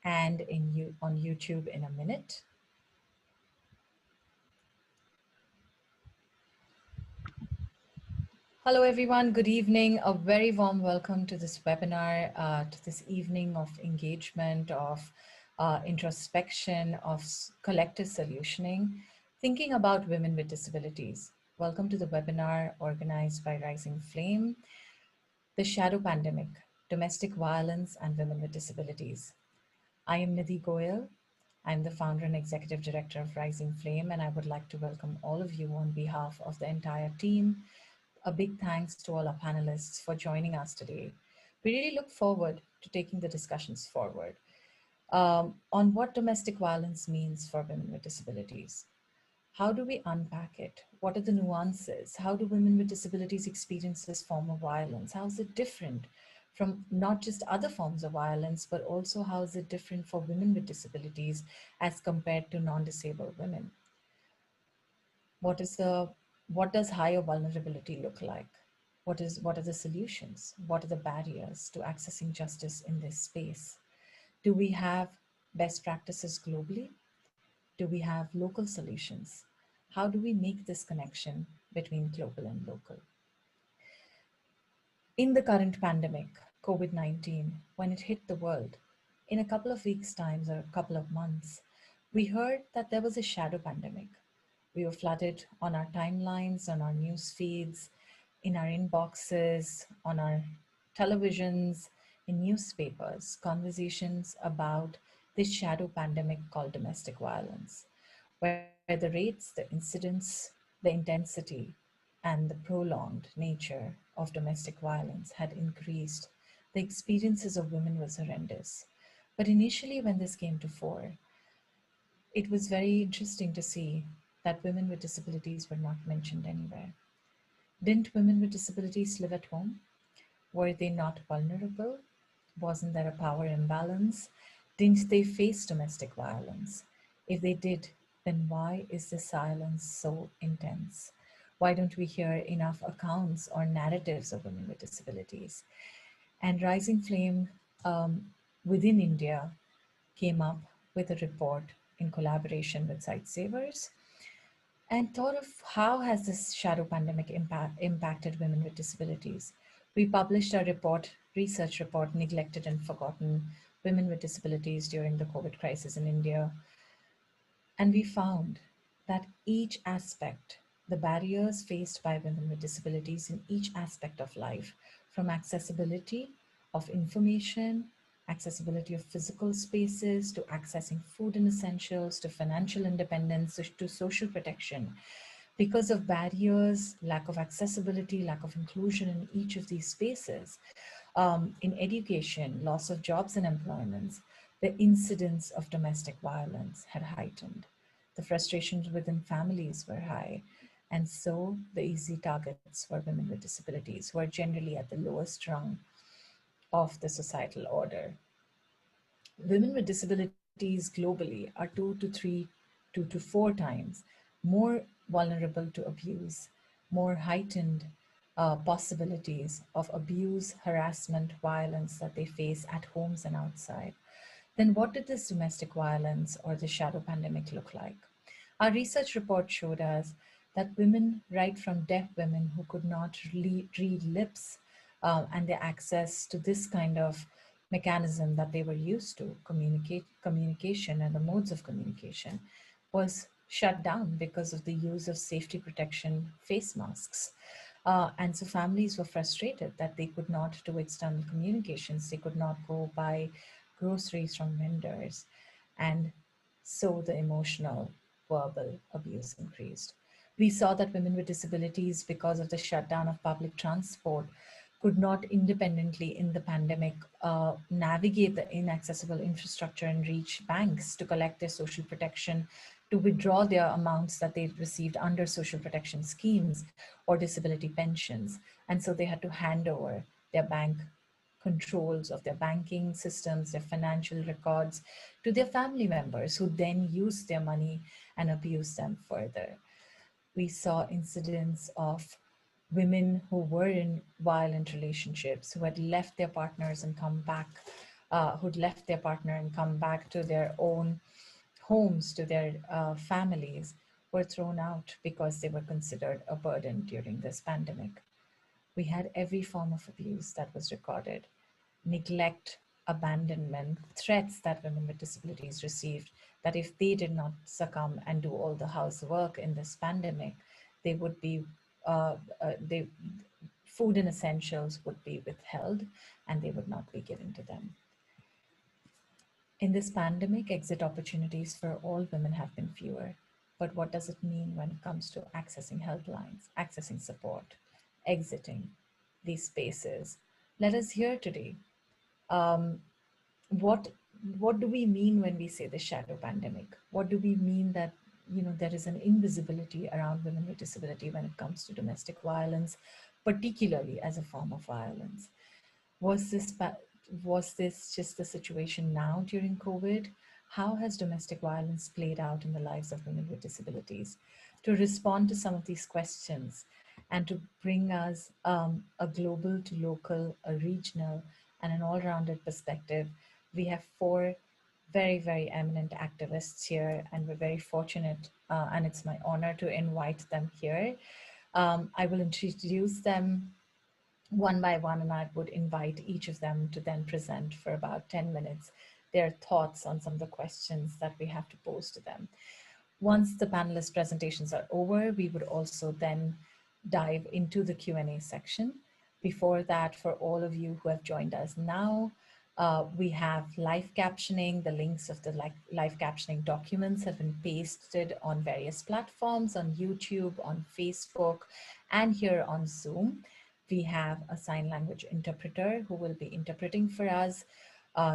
and on YouTube in a minute. Hello, everyone. Good evening. A very warm welcome to this webinar, to this evening of engagement, of introspection, of collective solutioning, thinking about women with disabilities. Welcome to the webinar organized by Rising Flame, The Shadow Pandemic, Domestic Violence and Women with Disabilities. I am Nidhi Goyal. I'm the founder and executive director of Rising Flame, and I would like to welcome all of you on behalf of the entire team. A big thanks to all our panelists for joining us today. We really look forward to taking the discussions forward on what domestic violence means for women with disabilities. How do we unpack it? What are the nuances? How do women with disabilities experience this form of violence? How is it different from not just other forms of violence, but also how is it different for women with disabilities as compared to non-disabled women? What does higher vulnerability look like? What are the solutions? What are the barriers to accessing justice in this space? Do we have best practices globally? Do we have local solutions? How do we make this connection between global and local? In the current pandemic, COVID-19, when it hit the world, in a couple of weeks' time or a couple of months, we heard that there was a shadow pandemic. We were flooded on our timelines, on our news feeds, in our inboxes, on our televisions, in newspapers, conversations about this shadow pandemic called domestic violence, where the rates, the incidence, the intensity, and the prolonged nature of domestic violence had increased. The experiences of women was horrendous. But initially, when this came to fore, it was very interesting to see that women with disabilities were not mentioned anywhere. Didn't women with disabilities live at home? Were they not vulnerable? Wasn't there a power imbalance? Didn't they face domestic violence? If they did, then why is the silence so intense? Why don't we hear enough accounts or narratives of women with disabilities? And Rising Flame within India came up with a report in collaboration with Sightsavers and thought of how has this shadow pandemic impacted women with disabilities. We published a report, research report, Neglected and Forgotten Women with Disabilities During the COVID Crisis in India. And we found that each aspect, the barriers faced by women with disabilities in each aspect of life, from accessibility of information, accessibility of physical spaces, to accessing food and essentials, to financial independence, to social protection. Because of barriers, lack of accessibility, lack of inclusion in each of these spaces, in education, loss of jobs and employments, the incidence of domestic violence had heightened. The frustrations within families were high. And so the easy targets were women with disabilities, who are generally at the lowest rung of the societal order. Women with disabilities globally are 2 to 4 times more vulnerable to abuse, more heightened possibilities of abuse, harassment, violence that they face at homes and outside. Then what did this domestic violence or the shadow pandemic look like? Our research report showed us that women, right from deaf women who could not read lips and their access to this kind of mechanism that they were used to, communication and the modes of communication, was shut down because of the use of safety protection face masks. And so families were frustrated that they could not do external communications, they could not go buy groceries from vendors. And so the emotional, verbal abuse increased. We saw that women with disabilities, because of the shutdown of public transport, could not independently in the pandemic navigate the inaccessible infrastructure and reach banks to collect their social protection, to withdraw their amounts that they received under social protection schemes or disability pensions. And so they had to hand over their bank controls of their banking systems, their financial records to their family members, who then use their money and abuse them further. We saw incidents of women who were in violent relationships, who had left their partners and come back who'd left their partner and come back to their own homes, to their families, were thrown out because they were considered a burden during this pandemic. We had every form of abuse that was recorded: neglect, abandonment, threats that women with disabilities received, that if they did not succumb and do all the housework in this pandemic, they would be, they, food and essentials would be withheld and they would not be given to them. In this pandemic, exit opportunities for all women have been fewer. But what does it mean when it comes to accessing helplines, accessing support, exiting these spaces? Let us hear today. Um, what what do we mean when we say the shadow pandemic? What do we mean that there is an invisibility around women with disability when it comes to domestic violence, particularly as a form of violence? Was this was this just the situation now during COVID? How has domestic violence played out in the lives of women with disabilities? To respond to some of these questions and to bring us a global to local, a regional, and an all-rounded perspective, we have four very, very eminent activists here, and we're very fortunate, and it's my honor to invite them here. I will introduce them one by one, and I would invite each of them to then present for about 10 minutes their thoughts on some of the questions that we have to pose to them. Once the panelist presentations are over, we would also then dive into the Q&A section. Before that, for all of you who have joined us now, we have live captioning. The links of the live captioning documents have been pasted on various platforms, on YouTube, on Facebook, and here on Zoom. We have a sign language interpreter who will be interpreting for us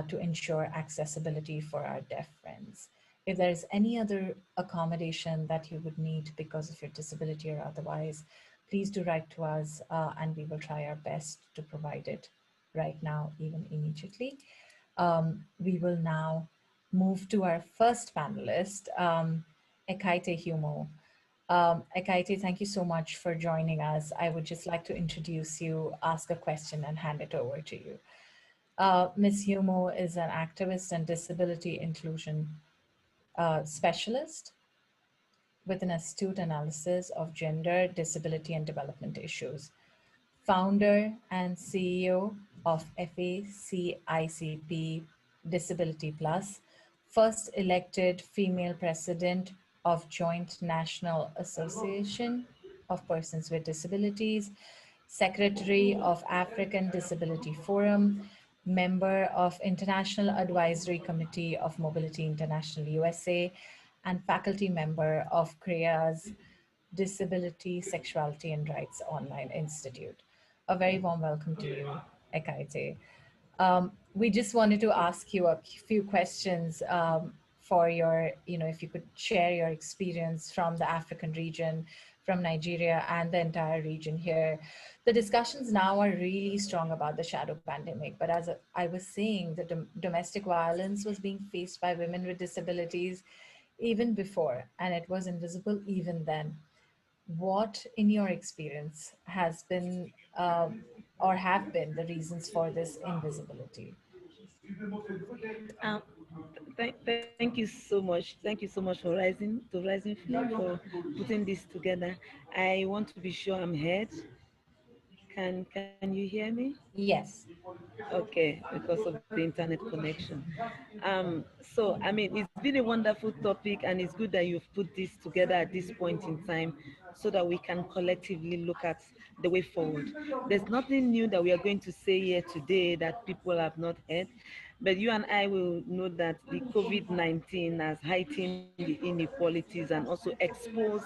to ensure accessibility for our deaf friends. If there's any other accommodation that you would need because of your disability or otherwise, please do write to us and we will try our best to provide it right now, even immediately. We will now move to our first panelist, Ekaite Humo. Ekaite, thank you so much for joining us. I would just like to introduce you, ask a question, and hand it over to you. Ms. Humo is an activist and disability inclusion specialist with an astute analysis of gender, disability, and development issues. Founder and CEO of FACICP Disability Plus, first elected female president of Joint National Association of Persons with Disabilities, secretary of African Disability Forum, member of International Advisory Committee of Mobility International USA, and faculty member of CREA's Disability, Sexuality and Rights Online Institute. A very warm welcome to you, Ekaite. We just wanted to ask you a few questions for your, if you could share your experience from the African region, from Nigeria and the entire region here. The discussions now are really strong about the shadow pandemic, but as I was saying, the domestic violence was being faced by women with disabilities even before, and it was invisible even then. What, in your experience, has been or have been the reasons for this invisibility? Um, thank you so much. Thank you so much for Rising Flame for putting this together. I want to be sure I'm heard. Can you hear me? Yes. Okay, because of the internet connection. So I mean, it's been a wonderful topic, and it's good that you've put this together at this point in time, so that we can collectively look at the way forward. There's nothing new that we are going to say here today that people have not heard, but you and I will know that the COVID-19 has heightened the inequalities and also exposed,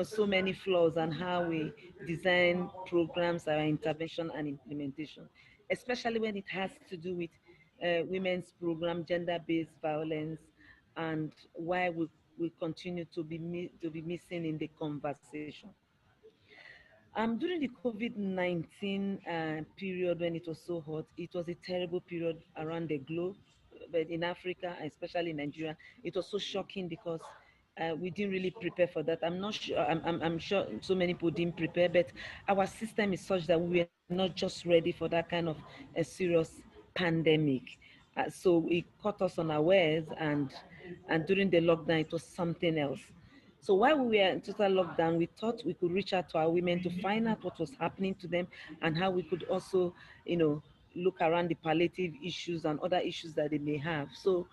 so many flaws and how we design programs, our intervention and implementation, especially when it has to do with women's program, gender-based violence, and why we continue to be missing in the conversation. During the COVID-19 period, when it was so hot, it was a terrible period around the globe, but in Africa, especially in Nigeria, it was so shocking because we didn't really prepare for that. I'm not sure. I'm sure so many people didn't prepare, but our system is such that we were not just ready for that kind of a serious pandemic. So it caught us unawares, and during the lockdown, it was something else. So while we were in total lockdown, we thought we could reach out to our women to find out what was happening to them and how we could also, you know, look around the palliative issues and other issues that they may have. So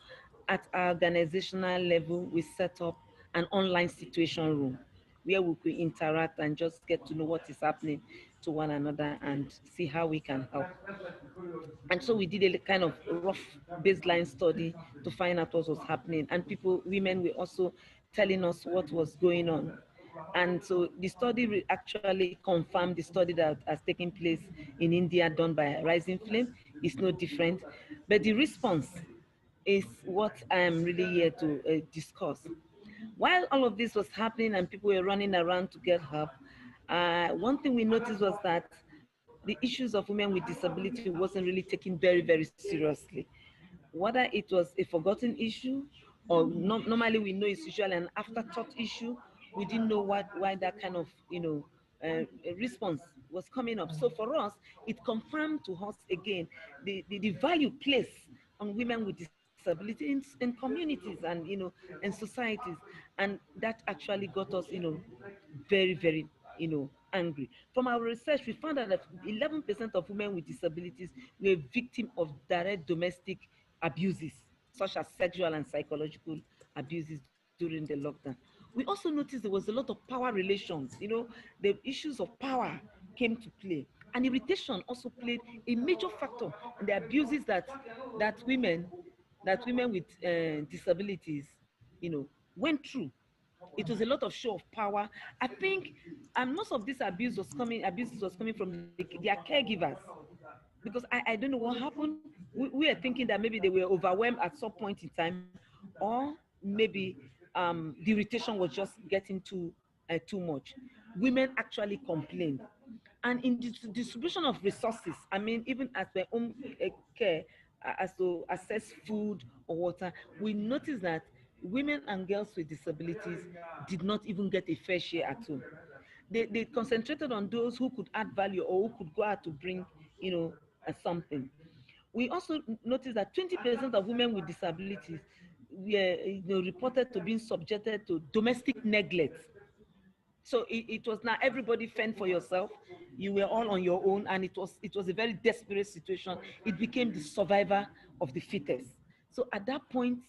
at our organizational level, we set up an online situation room where we could interact and just get to know what is happening to one another and see how we can help. And so we did a kind of rough baseline study to find out what was happening. And people, women were also telling us what was going on. And so the study actually confirmed the study that has taken place in India done by Rising Flame. Is no different. But the response is what I am really here to discuss. While all of this was happening and people were running around to get help, one thing we noticed was that the issues of women with disability wasn't really taken very, very seriously. Whether it was a forgotten issue or normally we know it's usually an afterthought issue, we didn't know why that kind of response was coming up. So for us, it confirmed to us again the value placed on women with disability in communities and and societies, and that actually got us very, very angry. From our research, we found out that 11% of women with disabilities were victims of direct domestic abuses, such as sexual and psychological abuses during the lockdown. We also noticed there was a lot of power relations. The issues of power came to play, and irritation also played a major factor in the abuses that women that women with disabilities, went through. It was a lot of show of power. I think, and most of this abuses was coming from their caregivers, because I don't know what happened. We are thinking that maybe they were overwhelmed at some point in time, or maybe the irritation was just getting too much. Women actually complained, and in the distribution of resources, I mean, even as their own care, as to access food or water, we noticed that women and girls with disabilities did not even get a fair share at all. They concentrated on those who could add value or who could go out to bring, something. We also noticed that 20% of women with disabilities were reported to being subjected to domestic neglect. So it was now everybody fend for yourself. You were all on your own, and it was a very desperate situation. It became the survivor of the fittest. So at that point,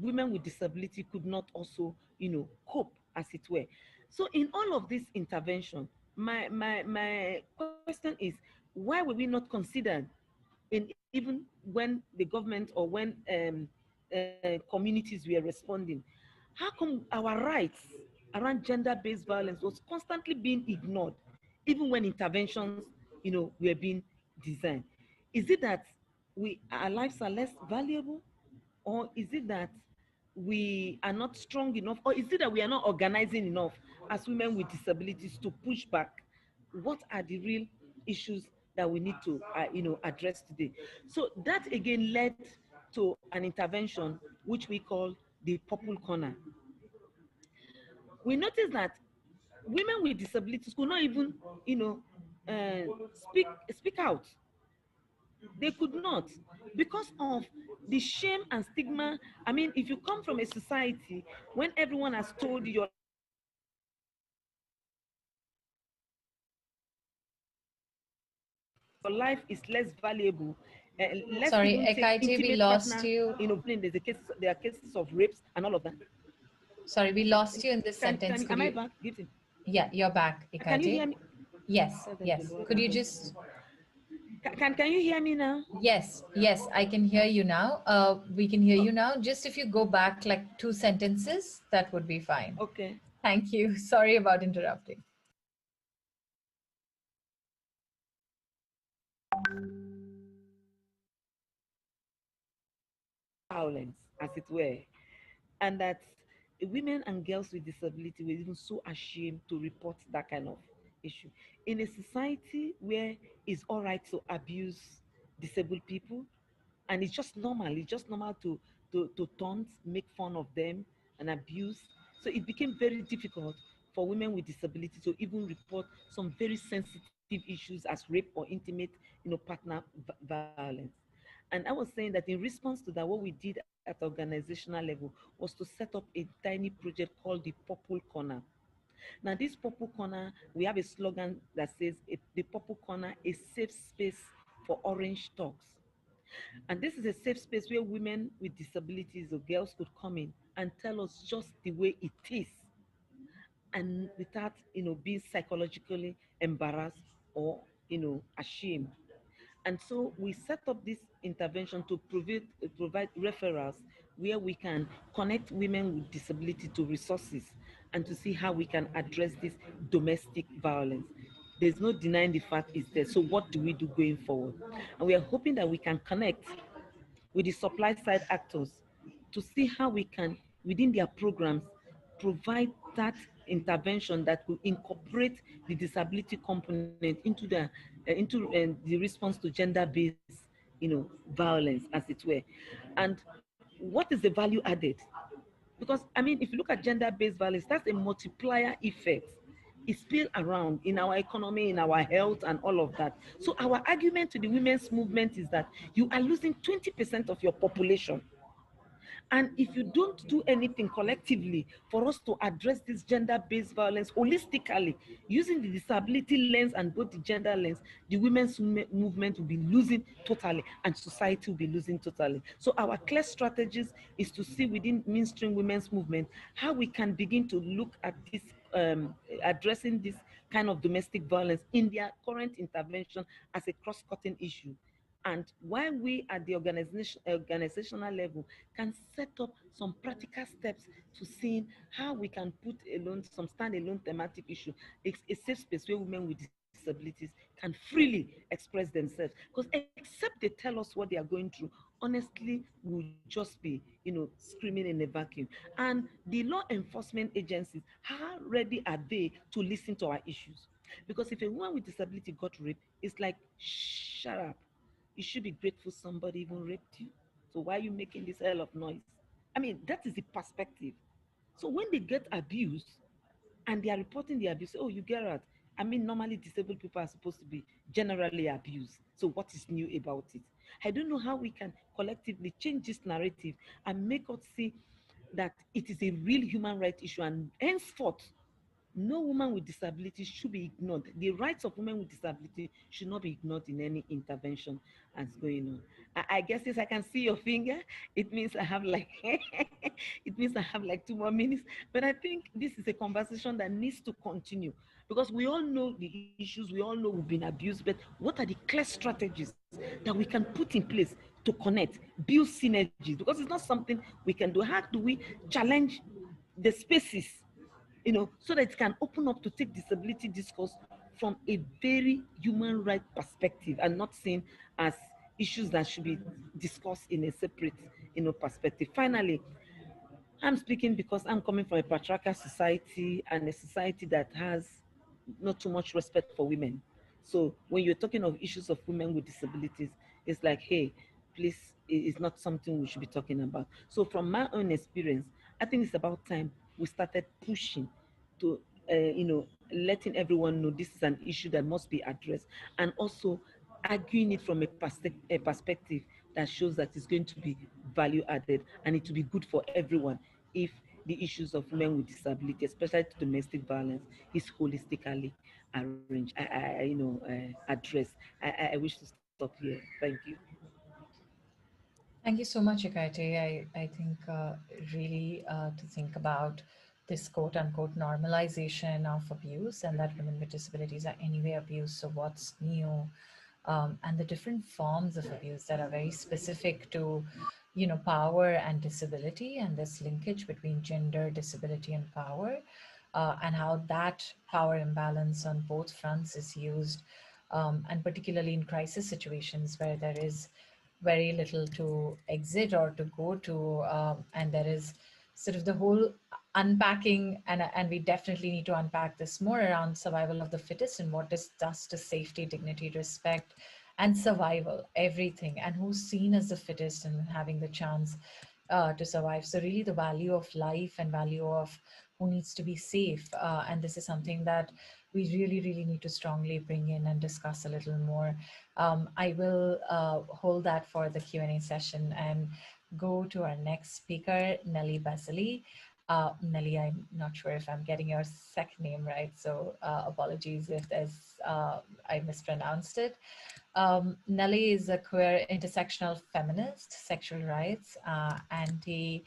women with disability could not also, cope, as it were. So in all of this intervention, my question is, why were we not considered in, even when the government or when communities were responding? How come our rights around gender-based violence was constantly being ignored, even when interventions, were being designed? Is it that our lives are less valuable, or is it that we are not strong enough, or is it that we are not organizing enough as women with disabilities to push back? What are the real issues that we need to address today? So that again led to an intervention which we call the Purple Corner. We noticed that women with disabilities could not even uh, speak out. They could not, because of the shame and stigma. I mean, if you come from a society when everyone has told you your life is less valuable, less important, let's Sorry, even take Ekaite, we intimate lost partner, you. there are cases of rapes and all of that. Sorry, we lost you in this Can sentence. Could am I you? back, Gibson? Yeah, you're back, Can you hear Ekaite. me? Yes, yes. Could you just? Can you hear me now? Yes, yes, I can hear you now. We can hear you now. Just if you go back like two sentences, that would be fine. Okay. Thank you. Sorry about interrupting. Violence, as it were, and that women and girls with disability were even so ashamed to report that kind of issue in a society where it's all right to abuse disabled people, and it's just normal to taunt, make fun of them, and abuse. So it became very difficult for women with disability to even report some very sensitive issues as rape or intimate partner violence. And I was saying that in response to that, what we did at organizational level was to set up a tiny project called the Purple Corner. Now, this Purple Corner, we have a slogan that says, the Purple Corner, a safe space for orange talks. And this is a safe space where women with disabilities or girls could come in and tell us just the way it is, and without, being psychologically embarrassed or, ashamed. And so we set up this intervention to provide referrals where we can connect women with disability to resources and to see how we can address this domestic violence. There's no denying the fact it's there. So what do we do going forward? And we are hoping that we can connect with the supply side actors to see how we can, within their programs, provide that intervention that will incorporate the disability component into the response to gender-based, violence, as it were. And what is the value added? Because I mean, if you look at gender-based violence, that's a multiplier effect. It's still around in our economy, in our health, and all of that. So our argument to the women's movement is that you are losing 20% of your population, and if you don't do anything collectively for us to address this gender-based violence holistically, using the disability lens and both the gender lens, the women's movement will be losing totally, and society will be losing totally. So our clear strategies is to see within mainstream women's movement how we can begin to look at this, addressing this kind of domestic violence in their current intervention as a cross-cutting issue. And while we at the organizational level can set up some practical steps to seeing how we can put alone some standalone thematic issue, it's a safe space where women with disabilities can freely express themselves. Because except they tell us what they are going through, honestly, we'll just be, screaming in a vacuum. And the law enforcement agencies, how ready are they to listen to our issues? Because if a woman with disability got raped, it's like, shut up, you should be grateful somebody even raped you. So why are you making this hell of noise? I mean, that is the perspective. So when they get abused and they are reporting the abuse, oh, you get out. I mean, normally disabled people are supposed to be generally abused. So what is new about it? I don't know how we can collectively change this narrative and make us see that it is a real human rights issue, and henceforth no woman with disability should be ignored. The rights of women with disability should not be ignored in any intervention that's going on. I guess yes, I can see your finger. It means I have like it means I have like 2 more minutes. But I think this is a conversation that needs to continue because we all know the issues, we all know we've been abused, but what are the clear strategies that we can put in place to connect, build synergies? Because it's not something we can do. How do we challenge the spaces, so that it can open up to take disability discourse from a very human right perspective and not seen as issues that should be discussed in a separate, perspective. Finally, I'm speaking because I'm coming from a patriarchal society and a society that has not too much respect for women. So when you're talking of issues of women with disabilities, it's like, hey, please, it's not something we should be talking about. So from my own experience, I think it's about time we started pushing to, letting everyone know this is an issue that must be addressed, and also arguing it from a perspective that shows that it's going to be value added and it will be good for everyone if the issues of women with disability, especially domestic violence, is holistically arranged, addressed. I wish to stop here. Thank you. Thank you so much, Ekaite. I think really to think about this quote unquote normalization of abuse and that women with disabilities are anyway abused. So, what's new? And the different forms of abuse that are very specific to, power and disability, and this linkage between gender, disability, and power, and how that power imbalance on both fronts is used, and particularly in crisis situations where there is very little to exit or to go to, and there is sort of the whole unpacking, and we definitely need to unpack this more around survival of the fittest and what this does to safety, dignity, respect, and survival, everything, and who's seen as the fittest and having the chance to survive. So really the value of life and value of who needs to be safe. And this is something that we really, really need to strongly bring in and discuss a little more. I will hold that for the Q&A session and go to our next speaker, Nelly Basili. Nelly, I'm not sure if I'm getting your second name right, so apologies if I mispronounced it. Nelly is a queer intersectional feminist, sexual rights, anti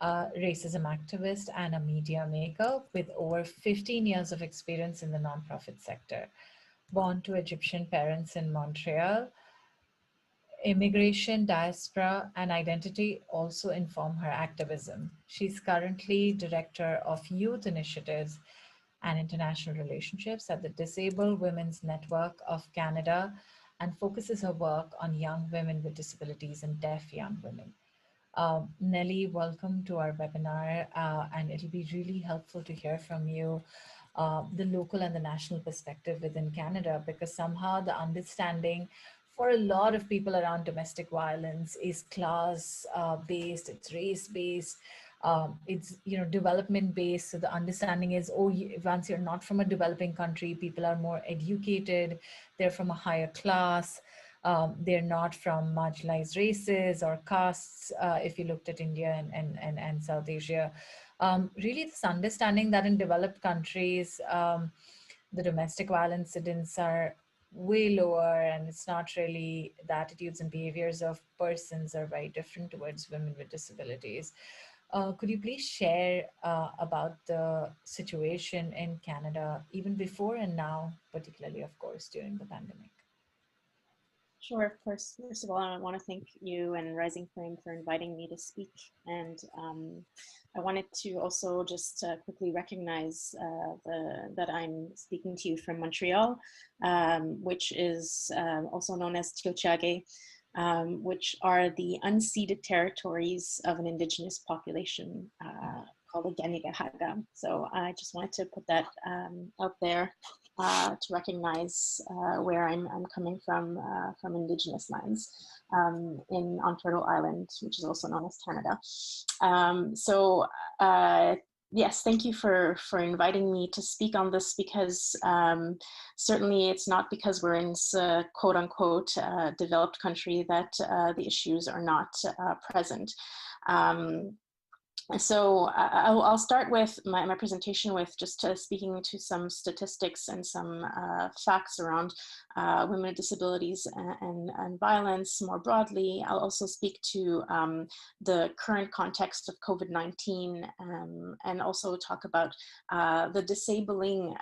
racism activist, and a media maker with over 15 years of experience in the nonprofit sector. Born to Egyptian parents in Montreal, immigration, diaspora, and identity also inform her activism. She's currently director of youth initiatives and international relationships at the Disabled Women's Network of Canada and focuses her work on young women with disabilities and deaf young women. Nelly, welcome to our webinar, and it'll be really helpful to hear from you the local and the national perspective within Canada, because somehow the understanding for a lot of people around domestic violence is class based, it's race based, it's development based. So the understanding is, oh, once you're not from a developing country, people are more educated, they're from a higher class. They're not from marginalized races or castes, if you looked at India and South Asia. Really, this understanding that in developed countries, the domestic violence incidents are way lower, and it's not really the attitudes and behaviors of persons are very different towards women with disabilities. Could you please share about the situation in Canada, even before and now, particularly, of course, during the pandemic? Sure, of course. First of all, I want to thank you and Rising Flame for inviting me to speak. And I wanted to also just quickly recognize that I'm speaking to you from Montreal, which is also known as Tiohtià:ke, which are the unceded territories of an Indigenous population called the Kanien'kehá:ka. So I just wanted to put that out there to recognize where I'm coming from Indigenous lands in Ontario Island, which is also known as Canada. Yes, thank you for inviting me to speak on this, because certainly it's not because we're in quote unquote developed country that the issues are not present. So I'll start with my presentation with just speaking to some statistics and some facts around women with disabilities and violence more broadly. I'll also speak to the current context of COVID-19 and also talk about the disabling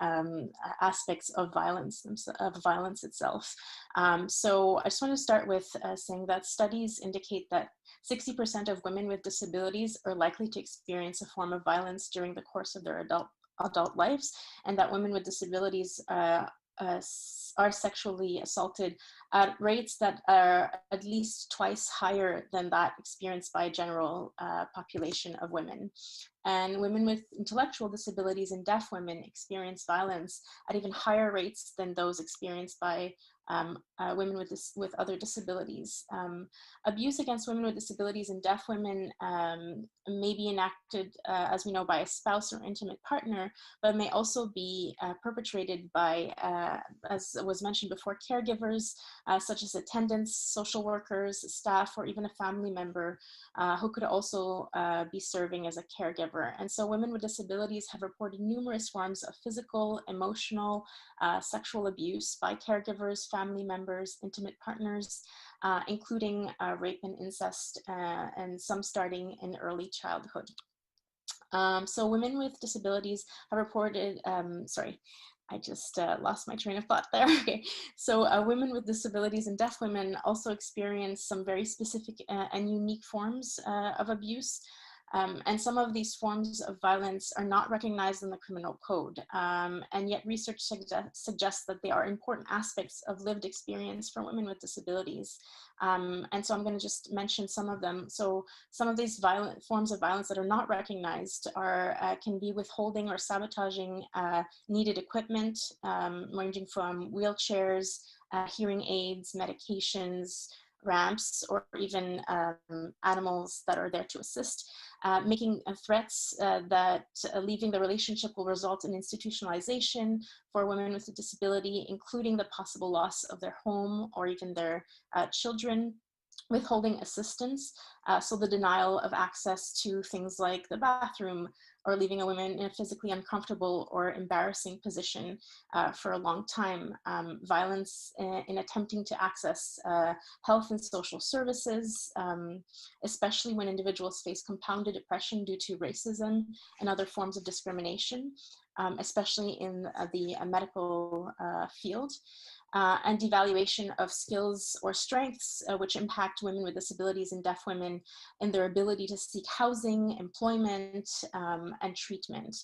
aspects of violence itself. So I just want to start with saying that studies indicate that 60% of women with disabilities are likely to experience a form of violence during the course of their adult lives, and that women with disabilities are sexually assaulted at rates that are at least twice higher than that experienced by a general population of women. And women with intellectual disabilities and deaf women experience violence at even higher rates than those experienced by women with other disabilities. Abuse against women with disabilities and deaf women may be enacted, as we know, by a spouse or intimate partner, but may also be perpetrated by, as was mentioned before, caregivers, such as attendants, social workers, staff, or even a family member who could also be serving as a caregiver. And so women with disabilities have reported numerous forms of physical, emotional, sexual abuse by caregivers, family members, intimate partners, including rape and incest, and some starting in early childhood. So women with disabilities have reported, sorry, I just lost my train of thought there. Okay, so women with disabilities and deaf women also experience some very specific and unique forms of abuse. And some of these forms of violence are not recognized in the criminal code. And yet research suggests that they are important aspects of lived experience for women with disabilities. And so I'm going to just mention some of them. So some of these violent forms of violence that are not recognized are can be withholding or sabotaging needed equipment, ranging from wheelchairs, hearing aids, medications, ramps, or even animals that are there to assist, making threats that leaving the relationship will result in institutionalization for women with a disability, including the possible loss of their home or even their children, withholding assistance, so the denial of access to things like the bathroom, or leaving a woman in a physically uncomfortable or embarrassing position for a long time, violence in attempting to access health and social services, especially when individuals face compounded oppression due to racism and other forms of discrimination, especially in the medical field. And devaluation of skills or strengths which impact women with disabilities and deaf women in their ability to seek housing, employment, and treatment.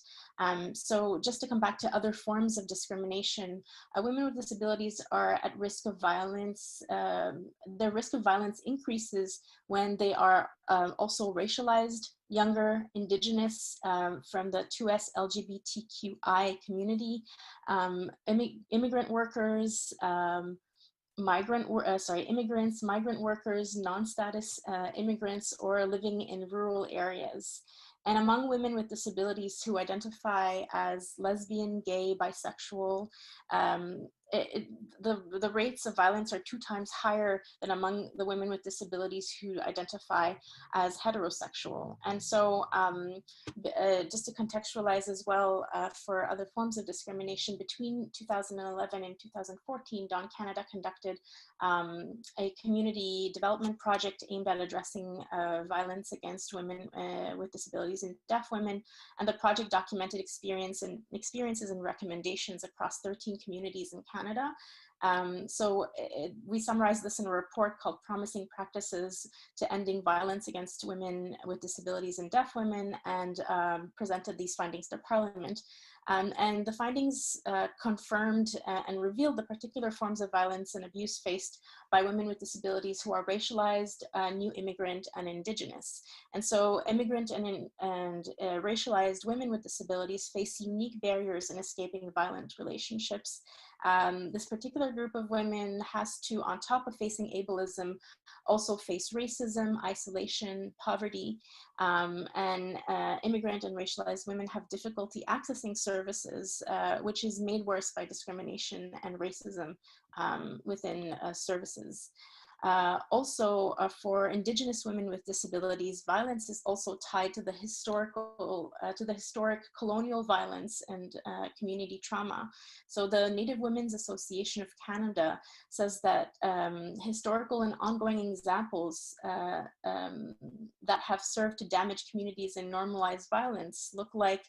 So just to come back to other forms of discrimination, women with disabilities are at risk of violence. Their risk of violence increases when they are also racialized, younger, indigenous, from the 2S LGBTQI community, immigrant workers, immigrants, migrant workers, non-status immigrants, or living in rural areas. And among women with disabilities who identify as lesbian, gay, bisexual, the rates of violence are 2 times higher than among the women with disabilities who identify as heterosexual. And so just to contextualize as well for other forms of discrimination, between 2011 and 2014, Dawn Canada conducted a community development project aimed at addressing violence against women with disabilities and deaf women. And the project documented experiences and recommendations across 13 communities in Canada. We summarized this in a report called Promising Practices to Ending Violence Against Women with Disabilities and Deaf Women, and presented these findings to Parliament. And the findings confirmed and revealed the particular forms of violence and abuse faced by women with disabilities who are racialized, new immigrant, and indigenous. And so immigrant and racialized women with disabilities face unique barriers in escaping violent relationships. This particular group of women has to, on top of facing ableism, also face racism, isolation, poverty, and immigrant and racialized women have difficulty accessing services, which is made worse by discrimination and racism within services. For Indigenous women with disabilities, violence is also tied to the historic colonial violence and community trauma. So the Native Women's Association of Canada says that historical and ongoing examples that have served to damage communities and normalize violence look like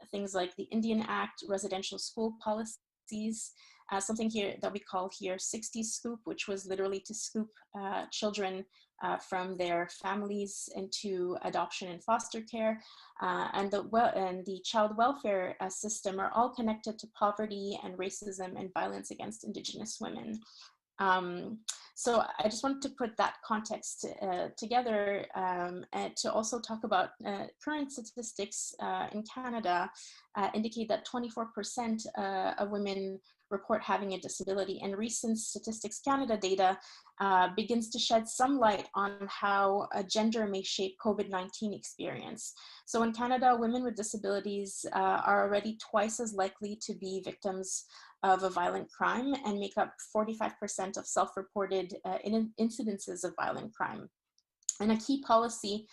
things like the Indian Act, residential school policies, something here that we call here 60s scoop, which was literally to scoop children from their families into adoption and foster care, and the child welfare system are all connected to poverty and racism and violence against Indigenous women. So I just wanted to put that context together and to also talk about current statistics in Canada indicate that 24% of women report having a disability, and recent Statistics Canada data begins to shed some light on how gender may shape COVID-19 experience. So in Canada, women with disabilities are already twice as likely to be victims of a violent crime and make up 45% of self-reported incidences of violent crime. And a key policy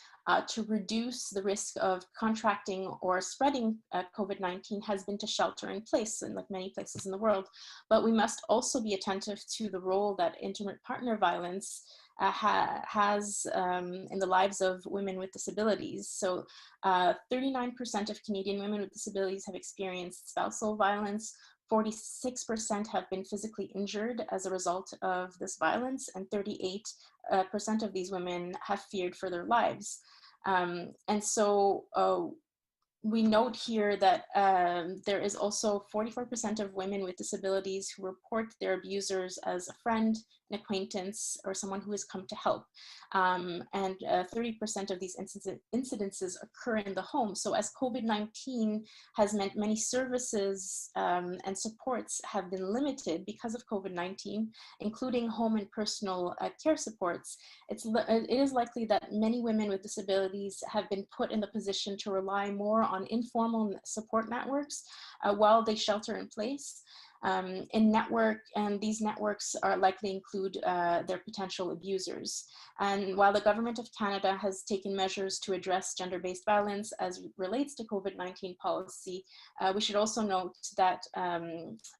to reduce the risk of contracting or spreading COVID-19 has been to shelter in place, in like many places in the world. But we must also be attentive to the role that intimate partner violence has in the lives of women with disabilities. So 39% of Canadian women with disabilities have experienced spousal violence, 46% have been physically injured as a result of this violence, and 38% of these women have feared for their lives. And so we note here that there is also 44% of women with disabilities who report their abusers as a friend, an acquaintance, or someone who has come to help. And 30% of these incidences occur in the home. So as COVID-19 has meant many services and supports have been limited because of COVID-19, including home and personal care supports, it is likely that many women with disabilities have been put in the position to rely more on informal support networks while they shelter in place. And these networks are likely include their potential abusers. And while the government of Canada has taken measures to address gender-based violence as relates to COVID-19 policy, we should also note that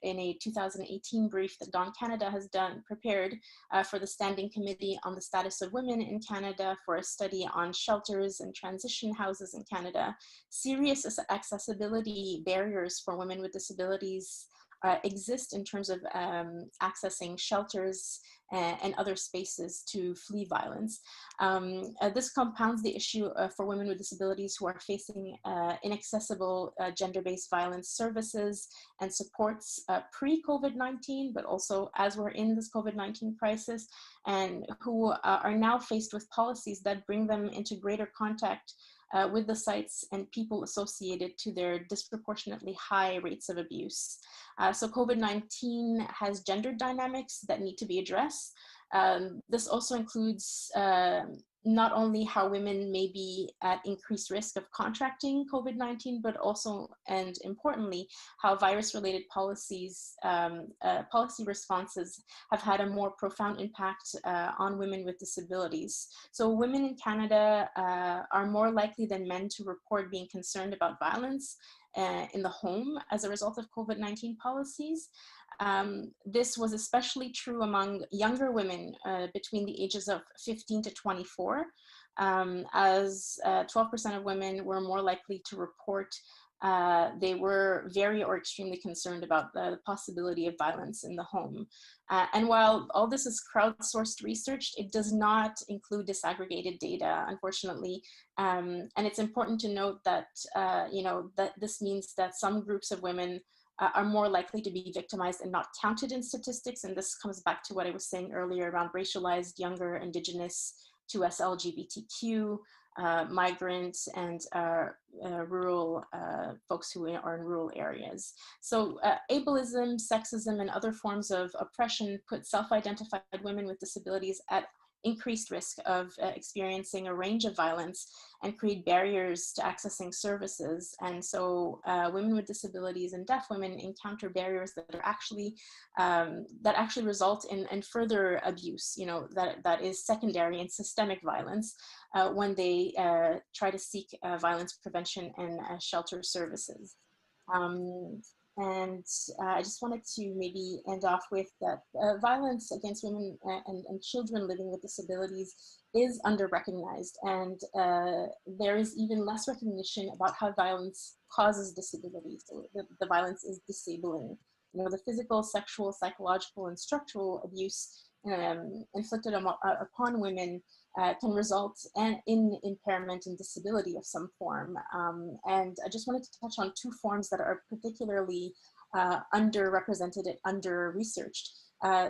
in a 2018 brief that Dawn Canada has prepared for the Standing Committee on the Status of Women in Canada for a study on shelters and transition houses in Canada, serious accessibility barriers for women with disabilities exist in terms of accessing shelters and other spaces to flee violence. This compounds the issue for women with disabilities who are facing inaccessible gender-based violence services and supports pre-COVID-19, but also as we're in this COVID-19 crisis, and who are now faced with policies that bring them into greater contact with the sites and people associated to their disproportionately high rates of abuse. So COVID-19 has gender dynamics that need to be addressed. This also includes not only how women may be at increased risk of contracting COVID-19, but also, and importantly, how virus-related policies, policy responses have had a more profound impact on women with disabilities. So women in Canada are more likely than men to report being concerned about violence in the home as a result of COVID-19 policies. This was especially true among younger women between the ages of 15 to 24, as 12% of women were more likely to report they were very or extremely concerned about the possibility of violence in the home. And while all this is crowdsourced research, it does not include disaggregated data, unfortunately. And it's important to note that, that this means that some groups of women are more likely to be victimized and not counted in statistics. And this comes back to what I was saying earlier around racialized, younger, Indigenous, 2S LGBTQ, migrants, and rural folks who are in rural areas. So ableism, sexism, and other forms of oppression put self-identified women with disabilities at increased risk of experiencing a range of violence and create barriers to accessing services. And so women with disabilities and deaf women encounter barriers that are actually result in further abuse, that is secondary and systemic violence when they try to seek violence prevention and shelter services. And I just wanted to maybe end off with that violence against women and children living with disabilities is under-recognized, and there is even less recognition about how violence causes disability. So the violence is disabling. The physical, sexual, psychological, and structural abuse inflicted upon women can result in impairment and disability of some form. And I just wanted to touch on two forms that are particularly underrepresented and under-researched.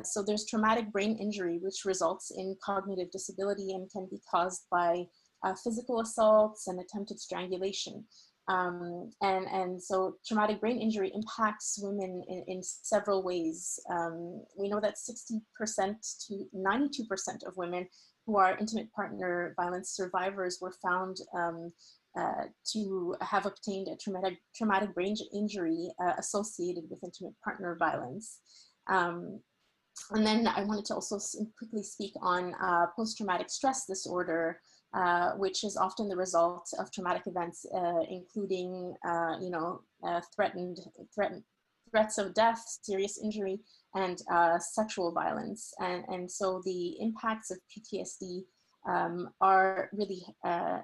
So there's traumatic brain injury, which results in cognitive disability and can be caused by physical assaults and attempted strangulation. And so traumatic brain injury impacts women in several ways. We know that 60% to 92% of women who are intimate partner violence survivors were found to have obtained a traumatic brain injury associated with intimate partner violence. And then I wanted to also quickly speak on post-traumatic stress disorder, which is often the result of traumatic events, including, threats of death, serious injury, and sexual violence. And so the impacts of PTSD are really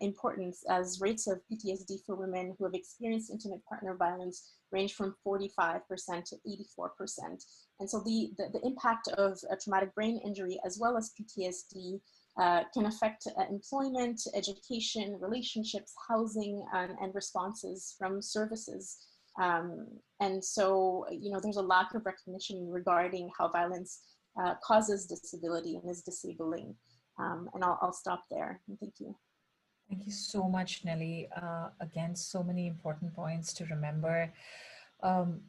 important, as rates of PTSD for women who have experienced intimate partner violence range from 45% to 84%. And so the impact of a traumatic brain injury as well as PTSD can affect employment, education, relationships, housing, and responses from services. And so, there's a lack of recognition regarding how violence causes disability and is disabling. And I'll stop there. Thank you. Thank you so much, Nelly. Again, so many important points to remember. Um,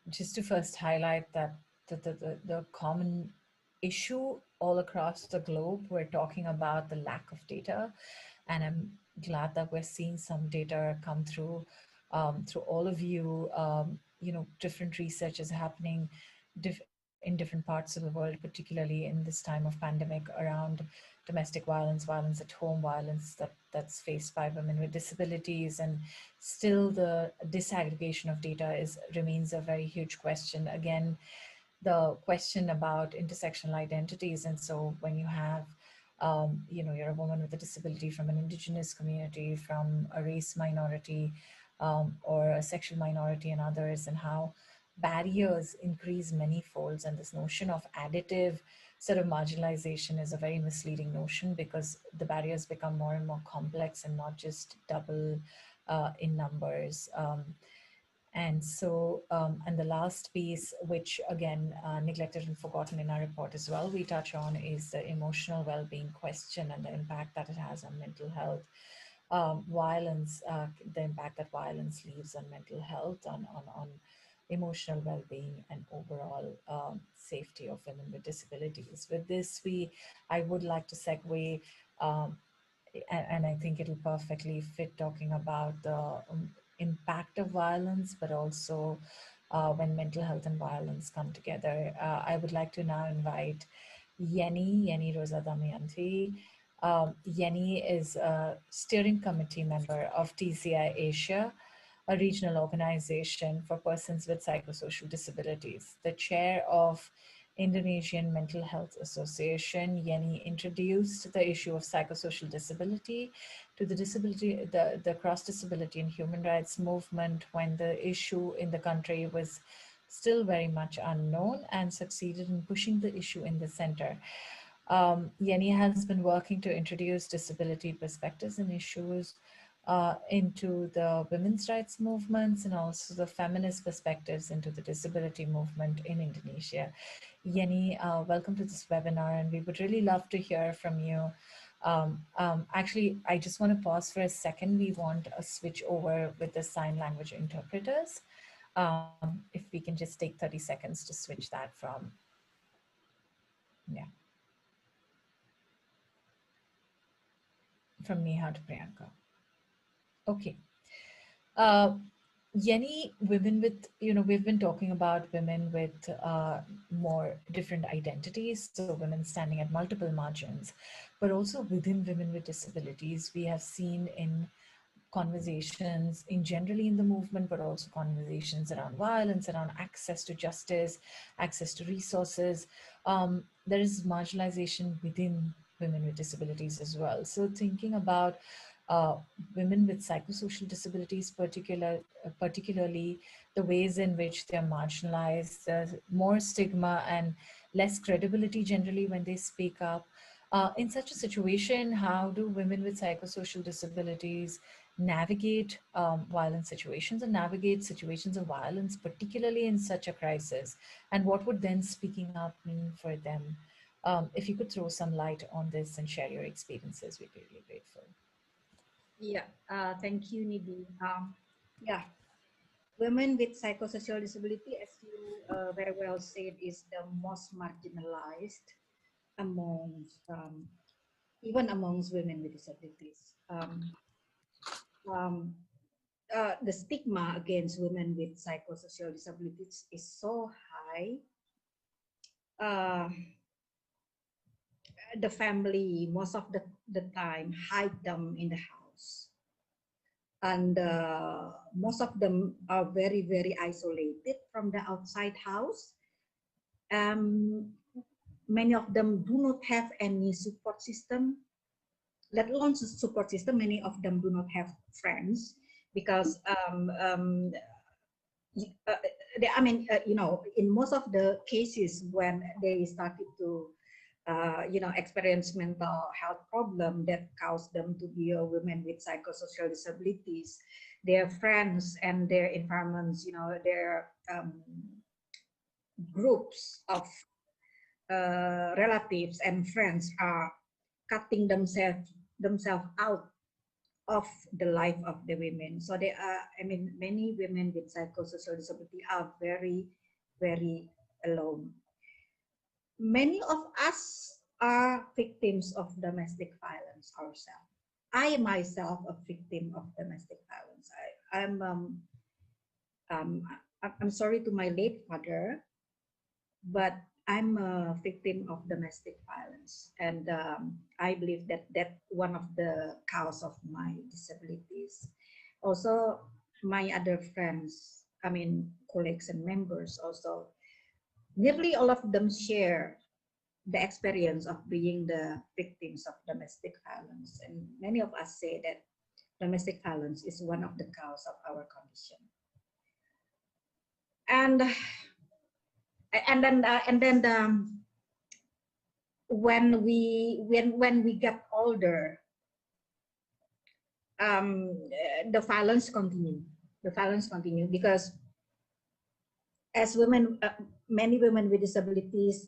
just to first highlight that the common issue all across the globe, we're talking about the lack of data. And I'm glad that we're seeing some data come through all of you. Different research is happening in different parts of the world, particularly in this time of pandemic, around domestic violence, violence at home, violence that's faced by women with disabilities. And still the disaggregation of data remains a very huge question. Again, the question about intersectional identities. And so when you have you're a woman with a disability from an indigenous community, from a race minority, or a sexual minority and others, and how barriers increase many folds. And this notion of additive sort of marginalization is a very misleading notion, because the barriers become more and more complex and not just double in numbers. And the last piece, which again, neglected and forgotten in our report as well, we touch on, is the emotional well-being question and the impact that it has on mental health. Violence, the impact that violence leaves on mental health, on emotional well-being, and overall safety of women with disabilities. With this, I would like to segue, and I think it'll perfectly fit, talking about the impact of violence, but also when mental health and violence come together. I would like to now invite Yeni Rosa Damayanti. Yeni is a steering committee member of TCI Asia, a regional organization for persons with psychosocial disabilities. The chair of Indonesian Mental Health Association, Yeni introduced the issue of psychosocial disability to the cross-disability and human rights movement when the issue in the country was still very much unknown, and succeeded in pushing the issue in the center. Yeni has been working to introduce disability perspectives and issues into the women's rights movements, and also the feminist perspectives into the disability movement in Indonesia. Yeni, welcome to this webinar, and we would really love to hear from you. Actually, I just want to pause for a second. We want a switch over with the sign language interpreters. If we can just take 30 seconds to switch that from, from Neha to Priyanka. Okay. Yeni, women with, we've been talking about women with more different identities, so women standing at multiple margins, but also within women with disabilities, we have seen in conversations generally in the movement, but also conversations around violence, around access to justice, access to resources. There is marginalization within women with disabilities as well. So thinking about women with psychosocial disabilities, particularly the ways in which they're marginalized, more stigma and less credibility generally when they speak up. In such a situation, how do women with psychosocial disabilities navigate violent situations and navigate situations of violence, particularly in such a crisis? And what would then speaking up mean for them? If you could throw some light on this and share your experiences, we'd be really grateful. Yeah, thank you, Nidhi. Yeah, women with psychosocial disability, as you very well said, is the most marginalized amongst, even amongst women with disabilities. The stigma against women with psychosocial disabilities is so high. The family, most of the time, hide them in the house. And most of them are very, very isolated from the outside house. Many of them do not have any support system, let alone support system. Many of them do not have friends, because in most of the cases when they started to experience mental health problem that caused them to be a women with psychosocial disabilities, their friends and their environments, their groups of relatives and friends are cutting themselves out of the life of the women. So they are, I mean, many women with psychosocial disability are very, very alone. Many of us are victims of domestic violence ourselves. I myself a victim of domestic violence. Um, I'm sorry to my late father, but I'm a victim of domestic violence, and I believe that one of the cause of my disabilities. Also, my other friends, I mean colleagues and members, also nearly all of them share the experience of being the victims of domestic violence, and many of us say that domestic violence is one of the cause of our condition. And then when we get older, the violence continue. The violence continue because as women, many women with disabilities,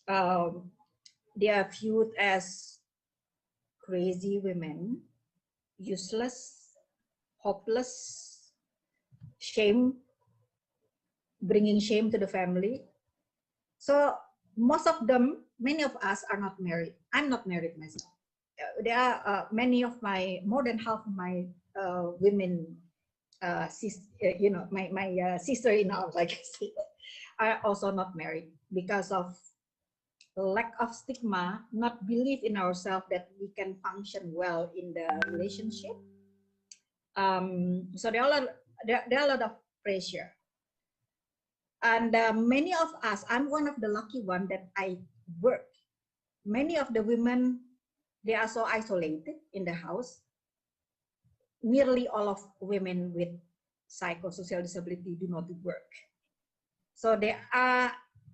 they are viewed as crazy women, useless, hopeless, shame, bringing shame to the family. So most of them, many of us are not married. I'm not married myself. There are many of my, more than half of my women, my sister-in-law, like I say, are also not married because of lack of stigma, not believe in ourselves that we can function well in the relationship. So there are a lot of pressure. And many of us, I'm one of the lucky one that I work. Many of the women, they are so isolated in the house. Nearly all of women with psychosocial disability do not work. So they are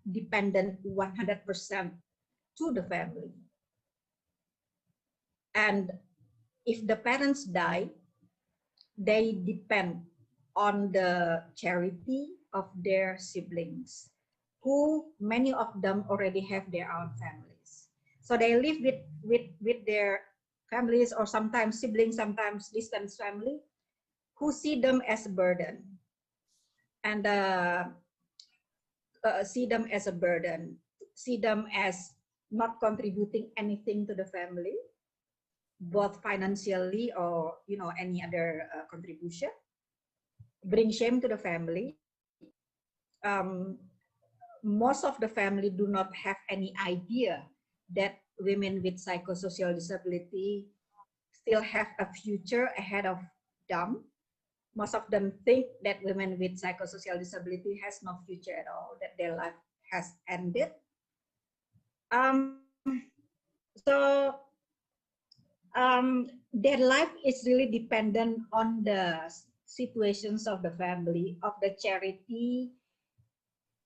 dependent 100% to the family. And if the parents die, they depend on the charity of their siblings, who many of them already have their own families. So they live with their families, or sometimes siblings, sometimes distant family, who see them as a burden, and see them as a burden, see them as not contributing anything to the family, both financially or any other contribution, bring shame to the family. Most of the family do not have any idea that women with psychosocial disability still have a future ahead of them. Most of them think that women with psychosocial disability has no future at all, that their life has ended. So their life is really dependent on the situations of the family, of the charity,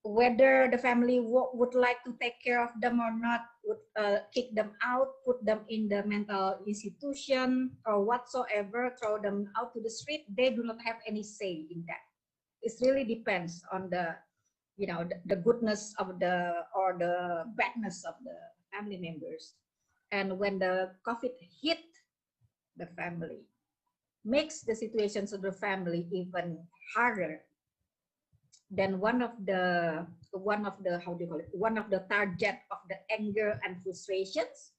whether the family would like to take care of them or not, would kick them out, put them in the mental institution or whatsoever, throw them out to the street. They do not have any say in that. It really depends on the goodness of or the badness of the family members. And when the COVID hit the family, makes the situations of the family even harder. Then one of the how do you call it, one of the target of the anger and frustrations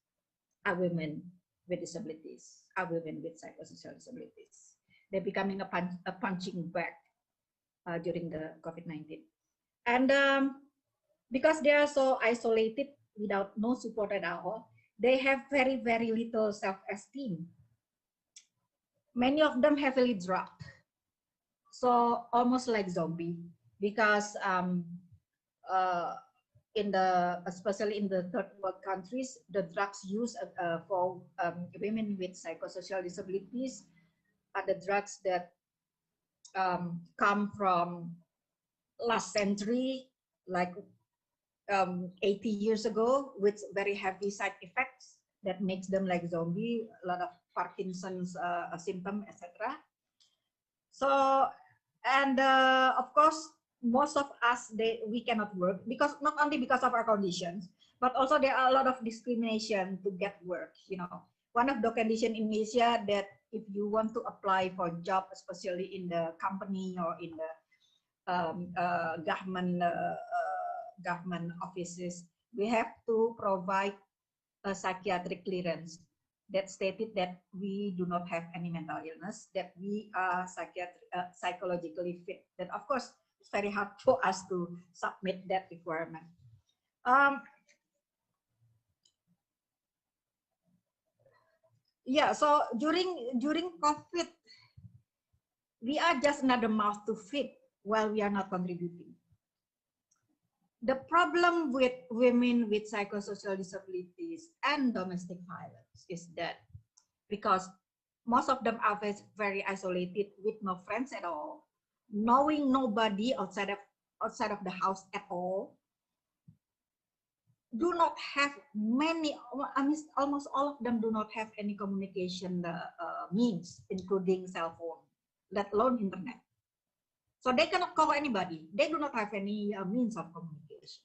are women with disabilities, are women with psychosocial disabilities. They're becoming a punching bag during the COVID-19. And because they are so isolated without no support at all, they have very, very little self-esteem. Many of them heavily drugged, so almost like zombie, because especially in the third world countries, the drugs used for women with psychosocial disabilities are the drugs that come from last century, like 80 years ago, with very heavy side effects that makes them like zombie, a lot of Parkinson's symptom, etc. So, and of course, most of us, we cannot work because not only because of our conditions, but also there are a lot of discrimination to get work. One of the condition in Malaysia that if you want to apply for job, especially in the company or in the government offices, we have to provide a psychiatric clearance that stated that we do not have any mental illness, that we are psychologically fit. Then of course it's very hard for us to submit that requirement. Yeah, so during COVID, we are just another mouth to feed while we are not contributing. The problem with women with psychosocial disabilities and domestic violence is that because most of them are very isolated with no friends at all, knowing nobody outside of the house at all, do not have many, I mean, almost all of them do not have any communication means, including cell phone, let alone internet. So they cannot call anybody. They do not have any means of communication.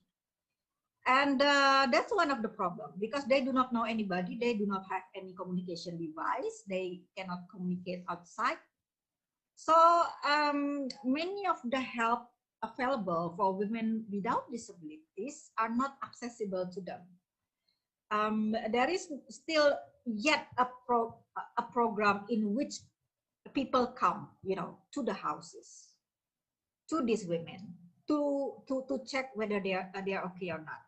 And that's one of the problems because they do not know anybody. They do not have any communication device. They cannot communicate outside. So many of the help available for women without disabilities are not accessible to them. There is still yet a program in which people come, to the houses, to these women, to check whether they are okay or not.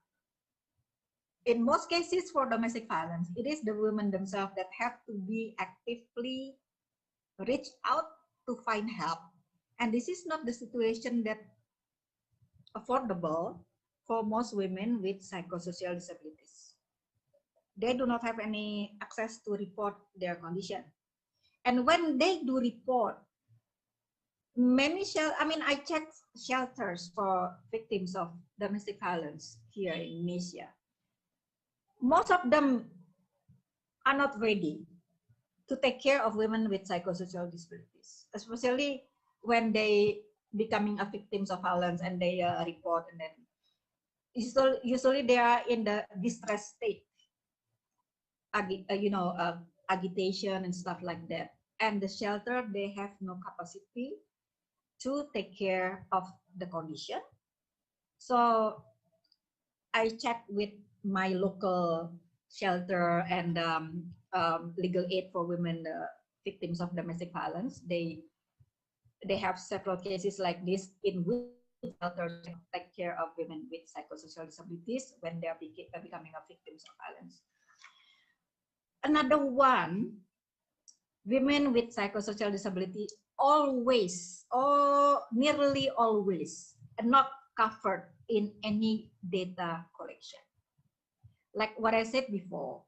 In most cases for domestic violence, it is the women themselves that have to be actively reach out to find help. And this is not the situation that affordable for most women with psychosocial disabilities. They do not have any access to report their condition. And when they do report, I checked shelters for victims of domestic violence here in Indonesia. Most of them are not ready to take care of women with psychosocial disabilities, especially when they becoming a victims of violence and they report, and then usually they are in the distress state, agitation and stuff like that. And the shelter, they have no capacity to take care of the condition. So I checked with my local shelter and legal aid for women victims of domestic violence. They have several cases like this in which shelters take care of women with psychosocial disabilities when they are becoming a victims of violence. Another one, women with psychosocial disability always, or nearly always, are not covered in any data collection. Like what I said before,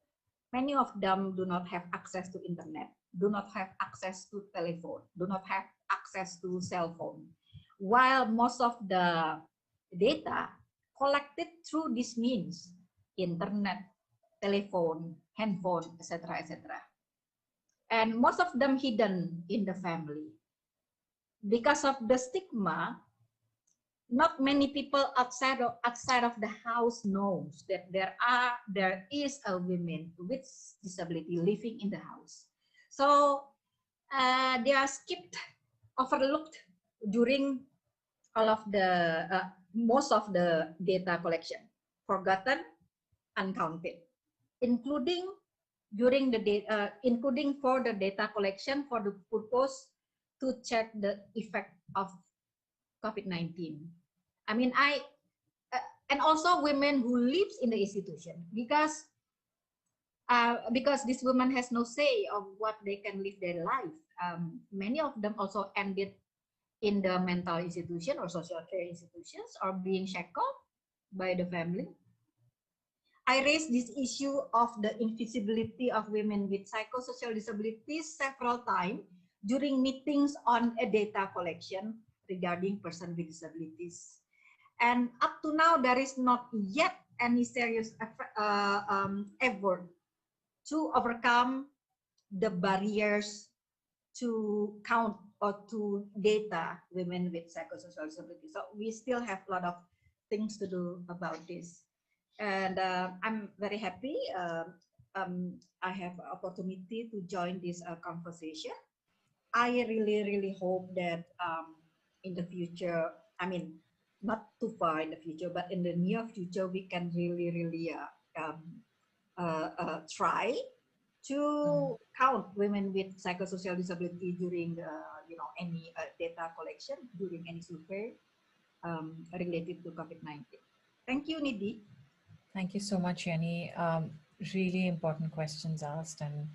many of them do not have access to internet, do not have access to telephone, do not have access to cell phone, while most of the data collected through these means, internet, telephone, handphone, etc., etc. And most of them hidden in the family. Because of the stigma, not many people outside of the house knows that there is a woman with disability living in the house. So they are skipped, overlooked during all of the most of the data collection, forgotten, uncounted, including during the including for the data collection for the purpose to check the effect of COVID-19. I mean, and also women who lives in the institution because this woman has no say of what they can live their life. Many of them also ended in the mental institution or social care institutions or being shackled by the family. I raised this issue of the invisibility of women with psychosocial disabilities several times during meetings on a data collection regarding persons with disabilities. And up to now, there is not yet any serious effort to overcome the barriers to count or to data women with psychosocial disabilities. So we still have a lot of things to do about this. And I'm very happy I have an opportunity to join this conversation. I really hope that in the future, I mean, not too far in the future, but in the near future, we can really try to count women with psychosocial disability during any data collection, during any survey related to COVID-19. Thank you, Nidhi. Thank you so much, Jenny. Really important questions asked and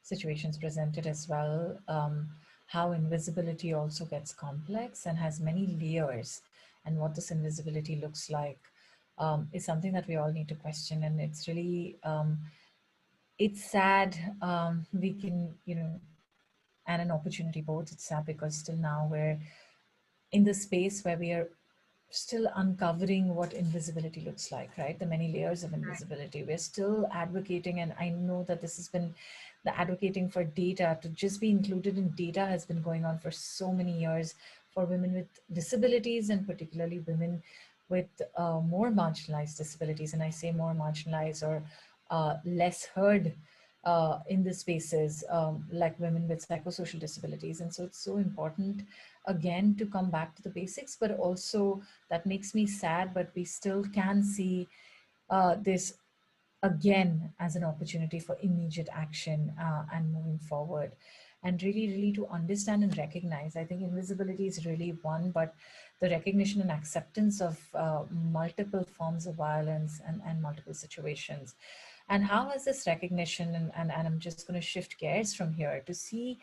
situations presented as well. How invisibility also gets complex and has many layers, and what this invisibility looks like is something that we all need to question. And it's really, it's sad. We can, and an opportunity both. It's sad because still now we're in the space where we are still uncovering what invisibility looks like, right? The many layers of invisibility. We're still advocating, and I know that this has been the advocating for data, to just be included in data has been going on for so many years for women with disabilities, and particularly women with more marginalized disabilities. And I say more marginalized or less heard in the spaces, like women with psychosocial disabilities. And so it's so important, again, to come back to the basics, but also that makes me sad, but we still can see this again as an opportunity for immediate action and moving forward. And really to understand and recognize, I think invisibility is really one, but the recognition and acceptance of multiple forms of violence and multiple situations. And how has this recognition, and I'm just going to shift gears from here to see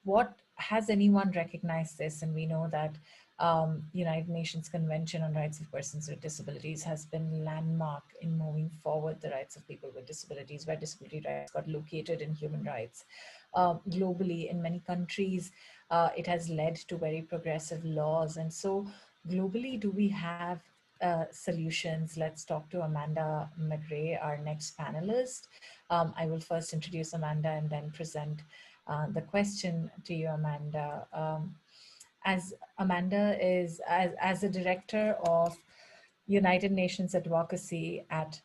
what has anyone recognized this. And we know that United Nations Convention on Rights of Persons with Disabilities has been landmark in moving forward the rights of people with disabilities, where disability rights got located in human rights. Globally, in many countries, it has led to very progressive laws. And so globally, do we have solutions? Let's talk to Amanda McRae, our next panelist. I will first introduce Amanda and then present the question to you, Amanda. As Amanda is, as the director of United Nations Advocacy at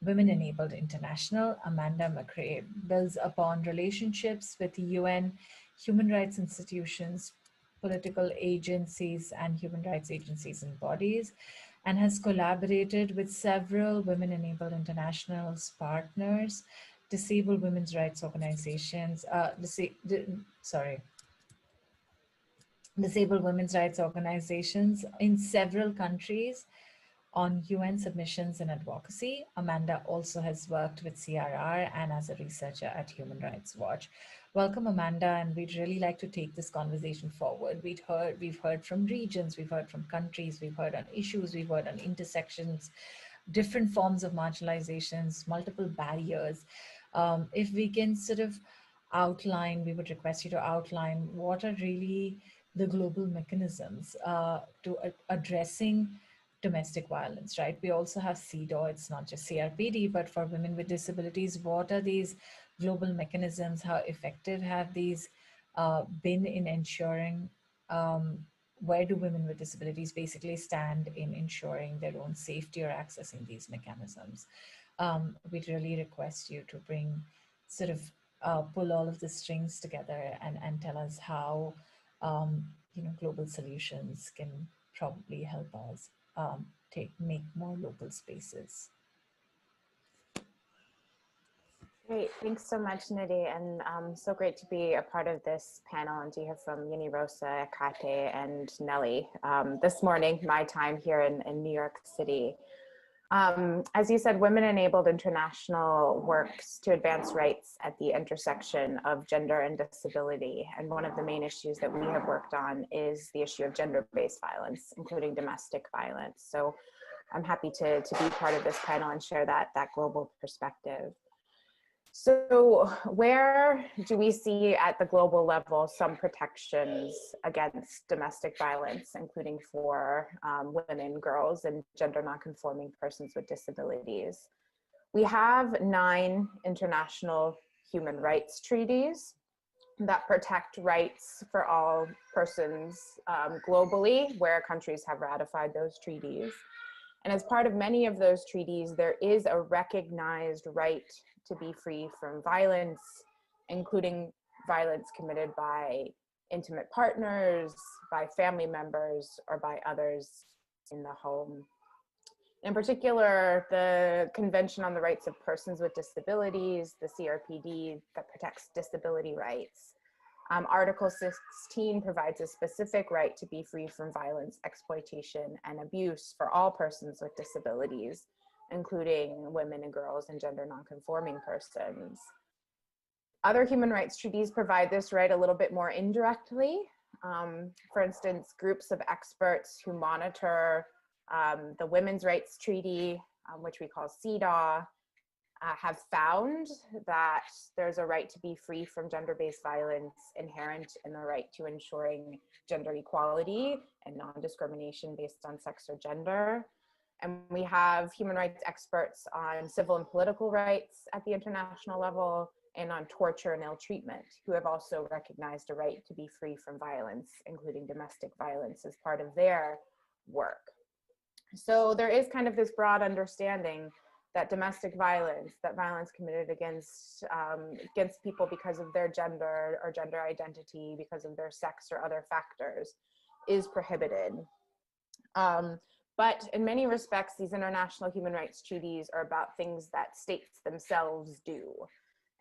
Women Enabled International, Amanda McRae builds upon relationships with UN, human rights institutions, political agencies, and human rights agencies and bodies, and has collaborated with several Women Enabled International's partners, disabled women's rights organizations, disabled women's rights organizations in several countries on UN submissions and advocacy. Amanda also has worked with CRR and as a researcher at Human Rights Watch. Welcome, Amanda, and we'd really like to take this conversation forward. We've heard from regions, we've heard from countries, we've heard on issues, we've heard on intersections, different forms of marginalizations, multiple barriers. If we can sort of outline, we would request you to outline what are really the global mechanisms to addressing domestic violence, right? We also have CEDAW, it's not just CRPD, but for women with disabilities, what are these global mechanisms? How effective have these been in ensuring, where do women with disabilities basically stand in ensuring their own safety or accessing these mechanisms? We'd really request you to bring sort of pull all of the strings together and tell us how global solutions can probably help us make more local spaces. Great, thanks so much, Nidhi, and so great to be a part of this panel and to hear from Yini Rosa, Kate, and Nelly this morning, my time here in New York City. As you said, Women Enabled International works to advance rights at the intersection of gender and disability. And one of the main issues that we have worked on is the issue of gender-based violence, including domestic violence. So I'm happy to be part of this panel and share that global perspective. So where do we see at the global level some protections against domestic violence, including for women, girls, and gender nonconforming persons with disabilities? We have 9 international human rights treaties. that protect rights for all persons globally, where countries have ratified those treaties. And as part of many of those treaties, there is a recognized right to be free from violence, including violence committed by intimate partners, by family members, or by others in the home. In particular, the Convention on the Rights of Persons with Disabilities, the CRPD, that protects disability rights. Article 16 provides a specific right to be free from violence, exploitation, and abuse for all persons with disabilities, including women and girls and gender nonconforming persons. Other human rights treaties provide this right a little bit more indirectly. For instance, groups of experts who monitor the Women's Rights Treaty, which we call CEDAW, have found that there's a right to be free from gender-based violence inherent in the right to ensuring gender equality and non-discrimination based on sex or gender. And we have human rights experts on civil and political rights at the international level and on torture and ill treatment, who have also recognized a right to be free from violence, including domestic violence, as part of their work. So there is kind of this broad understanding that domestic violence, that violence committed against people because of their gender or gender identity, because of their sex or other factors, is prohibited. But in many respects, these international human rights treaties are about things that states themselves do.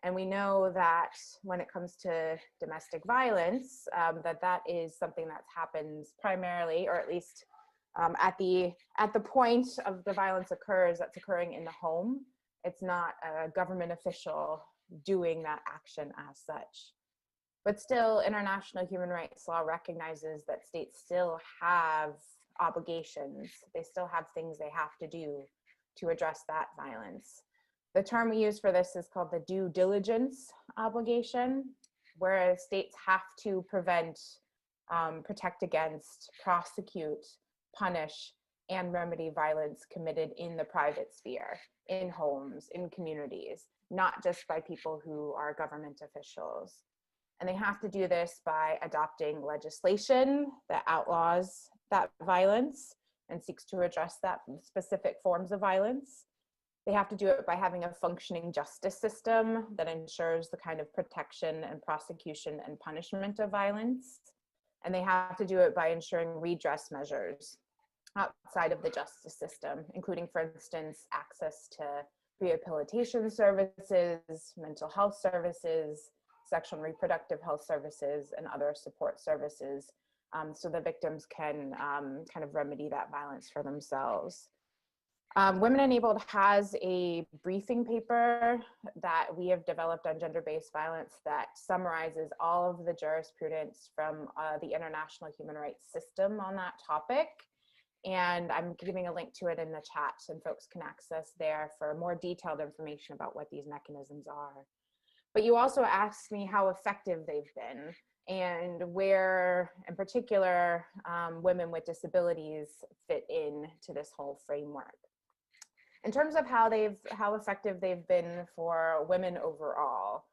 And we know that when it comes to domestic violence, that is something that happens primarily, or at least at the point of the violence occurs, that's occurring in the home. It's not a government official doing that action as such. But still, international human rights law recognizes that states still have obligations. They still have things they have to do to address that violence. The term we use for this is called the due diligence obligation, where states have to prevent, protect against, prosecute, punish, and remedy violence committed in the private sphere, in homes, in communities, not just by people who are government officials. And they have to do this by adopting legislation that outlaws that violence and seeks to address that specific forms of violence. They have to do it by having a functioning justice system that ensures the kind of protection and prosecution and punishment of violence. And they have to do it by ensuring redress measures outside of the justice system, including, for instance, access to rehabilitation services, mental health services, sexual and reproductive health services, and other support services, so the victims can kind of remedy that violence for themselves. Women Enabled has a briefing paper that we have developed on gender-based violence that summarizes all of the jurisprudence from the international human rights system on that topic. And I'm giving a link to it in the chat, and folks can access there for more detailed information about what these mechanisms are. But you also asked me how effective they've been and where, in particular, women with disabilities fit into this whole framework. In terms of how effective they've been for women overall,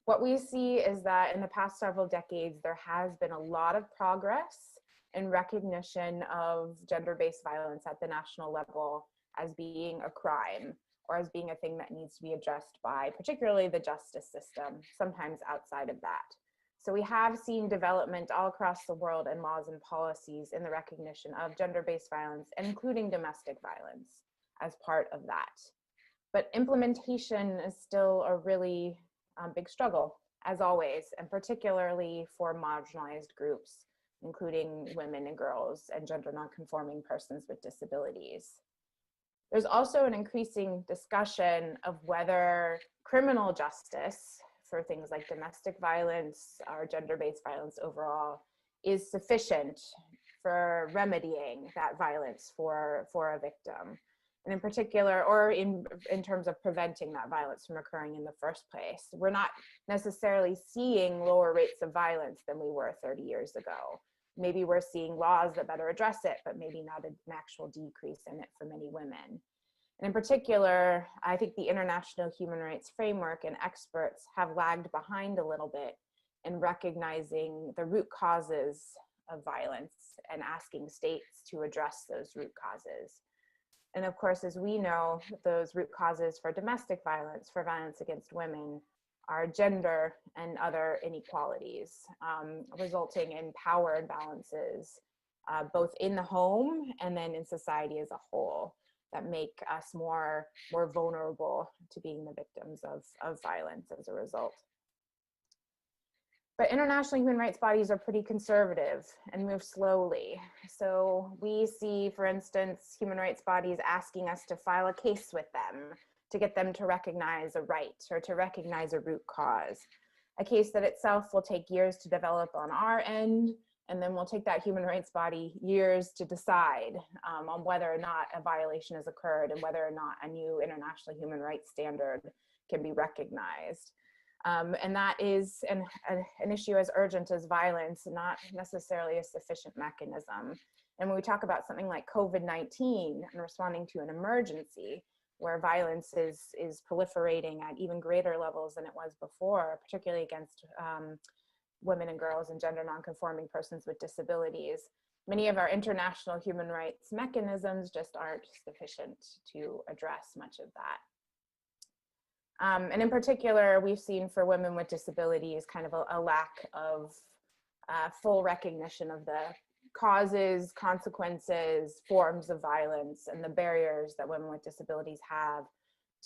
what we see is that in the past several decades, there has been a lot of progress in recognition of gender-based violence at the national level as being a crime, or as being a thing that needs to be addressed by particularly the justice system, sometimes outside of that. So we have seen development all across the world in laws and policies in the recognition of gender-based violence, including domestic violence, as part of that. But implementation is still a really big struggle, as always, and particularly for marginalized groups, including women and girls and gender nonconforming persons with disabilities. There's also an increasing discussion of whether criminal justice for things like domestic violence or gender-based violence overall is sufficient for remedying that violence for a victim. And in particular, or in terms of preventing that violence from occurring in the first place. We're not necessarily seeing lower rates of violence than we were 30 years ago. Maybe we're seeing laws that better address it, but maybe not an actual decrease in it for many women. And in particular, I think the international human rights framework and experts have lagged behind a little bit and recognizing the root causes of violence and asking states to address those root causes. And of course, as we know, those root causes for domestic violence, for violence against women, are gender and other inequalities, resulting in power imbalances, both in the home and then in society as a whole, that make us more vulnerable to being the victims of violence as a result. But international human rights bodies are pretty conservative and move slowly. So we see, for instance, human rights bodies asking us to file a case with them to get them to recognize a right or to recognize a root cause. A case that itself will take years to develop on our end, and then will take that human rights body years to decide on whether or not a violation has occurred and whether or not a new international human rights standard can be recognized. And that is an issue as urgent as violence, not necessarily a sufficient mechanism. And when we talk about something like COVID-19 and responding to an emergency where violence is proliferating at even greater levels than it was before, particularly against women and girls and gender nonconforming persons with disabilities, many of our international human rights mechanisms just aren't sufficient to address much of that. And in particular, we've seen for women with disabilities kind of a lack of full recognition of the causes, consequences, forms of violence, and the barriers that women with disabilities have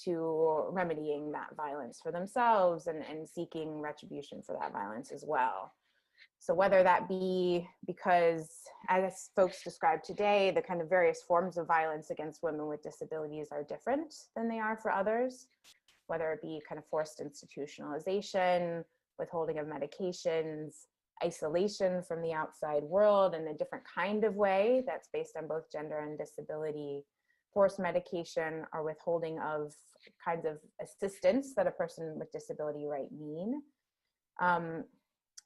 to remedying that violence for themselves and seeking retribution for that violence as well. So whether that be because, as folks described today, the kind of various forms of violence against women with disabilities are different than they are for others, whether it be kind of forced institutionalization, withholding of medications, isolation from the outside world in a different kind of way that's based on both gender and disability, forced medication or withholding of kinds of assistance that a person with disability might need.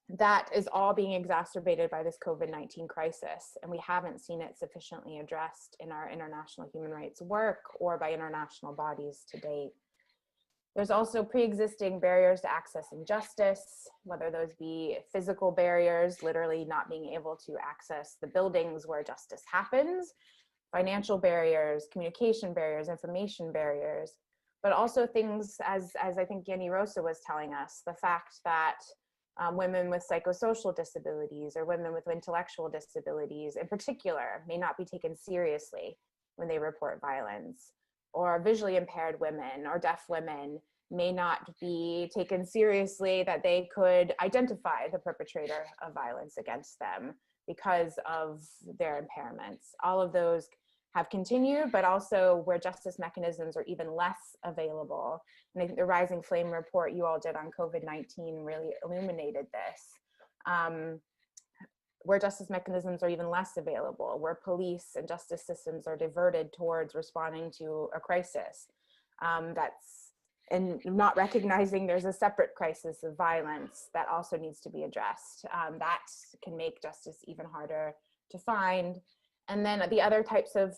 That is all being exacerbated by this COVID-19 crisis, and we haven't seen it sufficiently addressed in our international human rights work or by international bodies to date. There's also pre-existing barriers to accessing justice, whether those be physical barriers, literally not being able to access the buildings where justice happens, financial barriers, communication barriers, information barriers, but also things as I think Jenny Rosa was telling us, the fact that women with psychosocial disabilities or women with intellectual disabilities in particular may not be taken seriously when they report violence, or visually impaired women or deaf women may not be taken seriously that they could identify the perpetrator of violence against them because of their impairments. All of those have continued, but also where justice mechanisms are even less available. And I think the Rising Flame report you all did on COVID-19 really illuminated this. Where justice mechanisms are even less available, where police and justice systems are diverted towards responding to a crisis. And not recognizing there's a separate crisis of violence that also needs to be addressed. That can make justice even harder to find. And then the other types of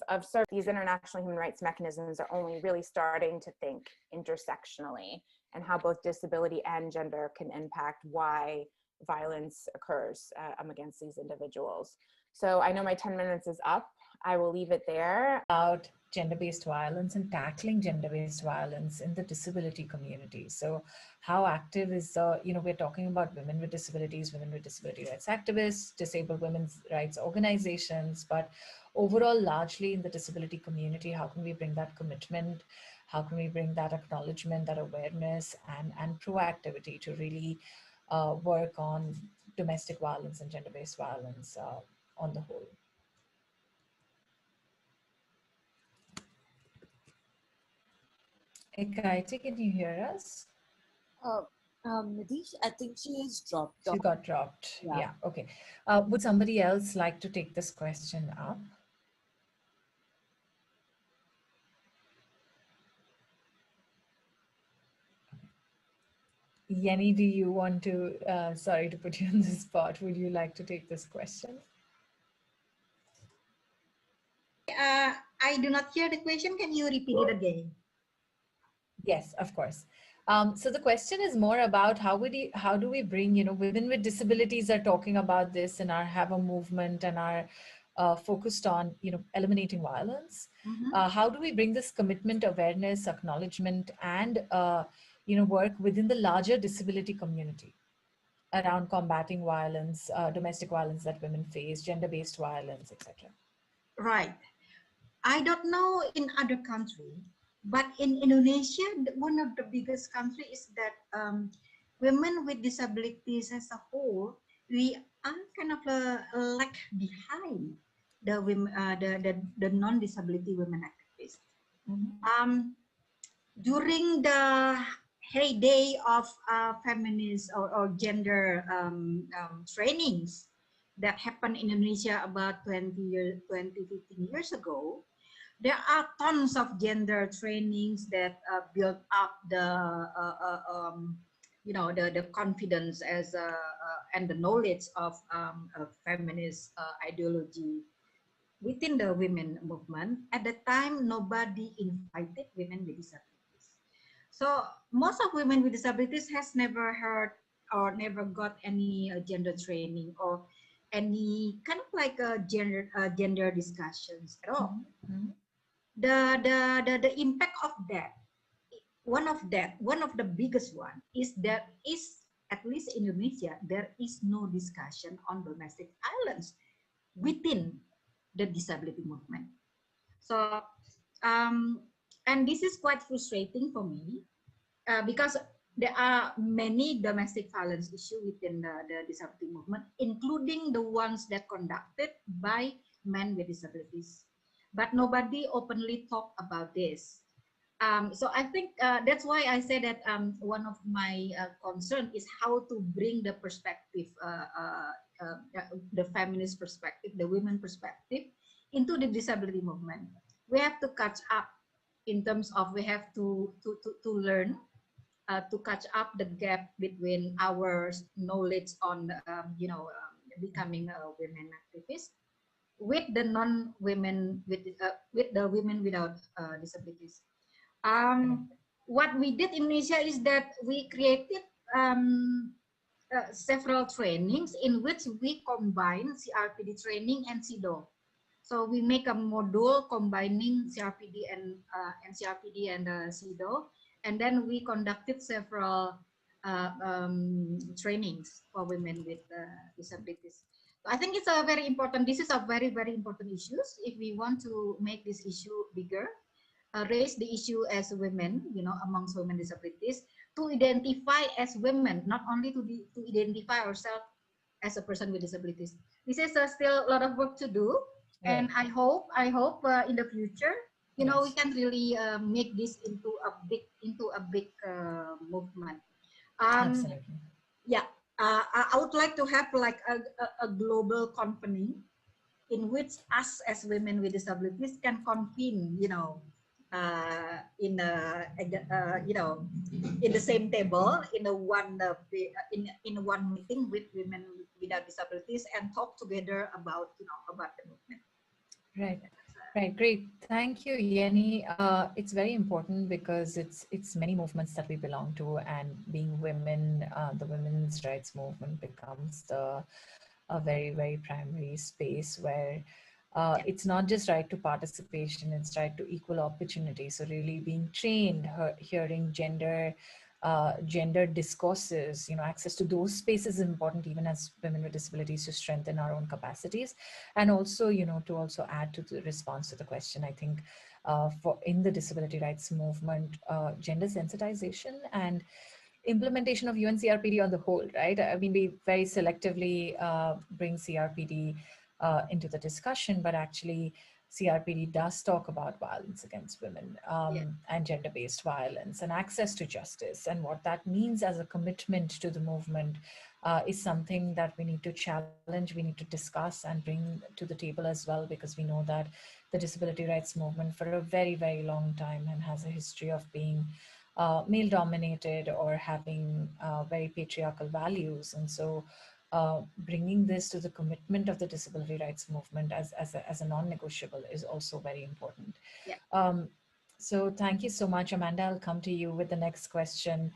these international human rights mechanisms are only really starting to think intersectionally and how both disability and gender can impact why violence occurs against these individuals. So I know my 10 minutes is up. I will leave it there. About gender-based violence and tackling gender-based violence in the disability community. So how active is we're talking about women with disabilities, women with disability rights activists, disabled women's rights organizations, but overall largely in the disability community, how can we bring that commitment? How can we bring that acknowledgement, that awareness and proactivity to really work on domestic violence and gender-based violence on the whole? Kaiti, can you hear us? Nadish, I think she is dropped off. She got dropped. Yeah. Okay. Would somebody else like to take this question up? Yenny, do you want to, sorry to put you on the spot, would you like to take this question? I do not hear the question. Can you repeat it again? Yes, of course. So the question is more about how do we bring, women with disabilities are talking about this and have a movement and are focused on, eliminating violence. How do we bring this commitment, awareness, acknowledgement, and, work within the larger disability community around combating violence, domestic violence that women face, gender-based violence, etc. Right. I don't know in other country, but in Indonesia, one of the biggest country is that women with disabilities as a whole, we are kind of lag behind the women, the non-disability women activists. During the heyday of feminist or gender trainings that happened in Indonesia about 15 years ago, there are tons of gender trainings that build up the confidence as and the knowledge of feminist ideology within the women movement. At the time, nobody invited women with disabilities. So most of women with disabilities has never heard or never got any gender training or any kind of like gender discussions at all. The impact of that, one of the biggest one is that is, at least in Indonesia, there is no discussion on domestic violence within the disability movement. So, and this is quite frustrating for me because there are many domestic violence issues within the disability movement, including the ones that conducted by men with disabilities. But nobody openly talk about this. So I think that's why I say that one of my concern is how to bring the perspective, the feminist perspective, the women perspective into the disability movement. We have to catch up in terms of we have to learn to catch up the gap between our knowledge on becoming a women activist with the non-women with the women without disabilities. What we did in Indonesia is that we created several trainings in which we combine CRPD training and SIDO. So we make a module combining CRPD and CRPD and SIDO, and then we conducted several trainings for women with disabilities. So I think it's a very important. This is a very, very important issue if we want to make this issue bigger. Raise the issue as women, amongst women disabilities, to identify as women, not only to identify ourselves as a person with disabilities. This is still a lot of work to do, and I hope in the future, we can really make this into a big movement. Absolutely. Yeah, I would like to have like a global company in which us as women with disabilities can convene, in the same table in one meeting with women without disabilities and talk together about about the movement. Right, great. Thank you, Yeni. It's very important because it's many movements that we belong to, and being women, the women's rights movement becomes a very, very primary space where it's not just right to participation, it's right to equal opportunity. So really being trained, hearing gender discourses, access to those spaces is important even as women with disabilities to strengthen our own capacities. And also, to also add to the response to the question, I think in the disability rights movement, gender sensitization and implementation of UNCRPD on the whole, right? I mean, we very selectively bring CRPD into the discussion, but actually CRPD does talk about violence against women and gender-based violence and access to justice. And what that means as a commitment to the movement is something that we need to challenge, we need to discuss and bring to the table as well, because we know that the disability rights movement for a very, very long time and has a history of being male-dominated or having very patriarchal values. And so bringing this to the commitment of the disability rights movement as a non-negotiable is also very important. So thank you so much, Amanda. I'll come to you with the next question,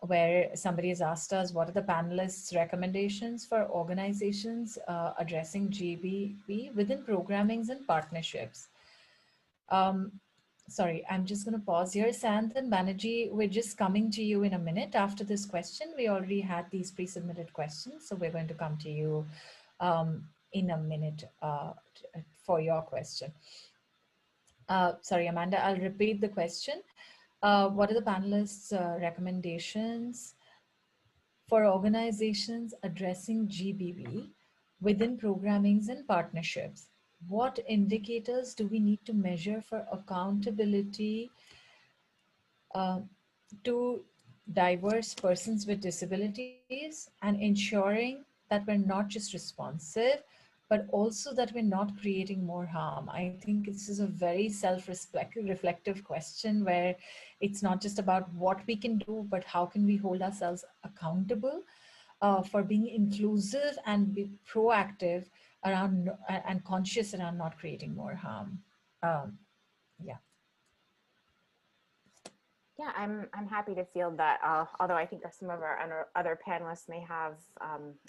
where somebody has asked us, what are the panelists' recommendations for organizations addressing GBV within programmings and partnerships? Um, Sorry, I'm just going to pause here. Sant and Banerjee, we're just coming to you in a minute after this question. We already had these pre-submitted questions, so we're going to come to you in a minute for your question. Sorry, Amanda, I'll repeat the question. What are the panelists' recommendations for organizations addressing GBV within programmings and partnerships? What indicators do we need to measure for accountability to diverse persons with disabilities and ensuring that we're not just responsive, but also that we're not creating more harm? I think this is a very self-reflective question where it's not just about what we can do, but how can we hold ourselves accountable for being inclusive and be proactive around and conscious around not creating more harm. Yeah. Yeah, I'm happy to field that. Although I think some of our other panelists may have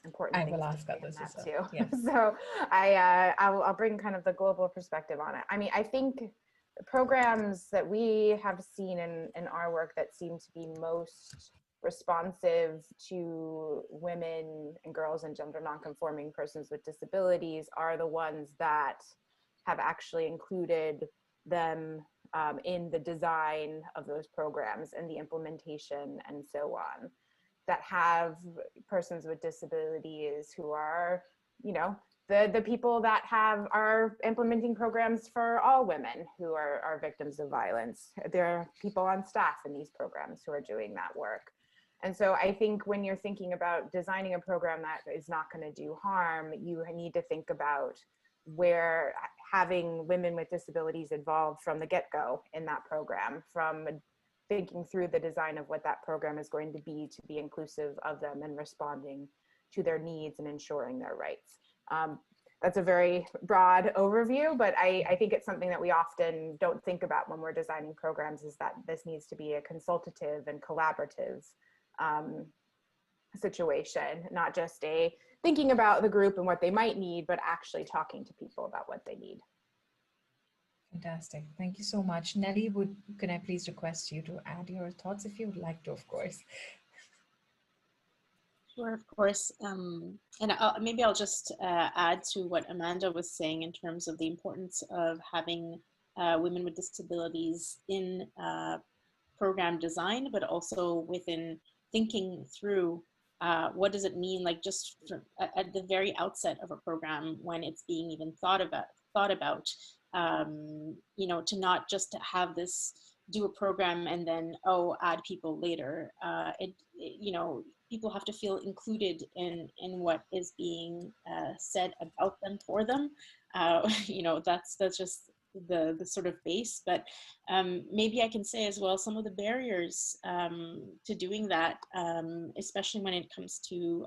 important things to say on that too. Yes. So I'll bring kind of the global perspective on it. I mean, I think programs that we have seen in our work that seem to be most responsive to women and girls and gender nonconforming persons with disabilities are the ones that have actually included them in the design of those programs and the implementation and so on, that have persons with disabilities who are, you know, the people that are implementing programs for all women who are victims of violence. There are people on staff in these programs who are doing that work. And so I think when you're thinking about designing a program that is not going to do harm, you need to think about where having women with disabilities involved from the get-go in that program, from thinking through the design of what that program is going to be inclusive of them and responding to their needs and ensuring their rights. That's a very broad overview, but I think it's something that we often don't think about when we're designing programs, is that this needs to be a consultative and collaborative situation, not just a thinking about the group and what they might need, but actually talking to people about what they need. Fantastic. Thank you so much. Nelly, can I please request you to add your thoughts if you would like to, of course. Sure, of course. And maybe I'll just add to what Amanda was saying in terms of the importance of having women with disabilities in program design, but also within thinking through what does it mean, like just at the very outset of a program when it's being even thought about, you know, to not just have this do a program and then, add people later. You know, people have to feel included in what is being said about them for them. You know, that's just the sort of base, but maybe I can say as well some of the barriers to doing that, especially when it comes to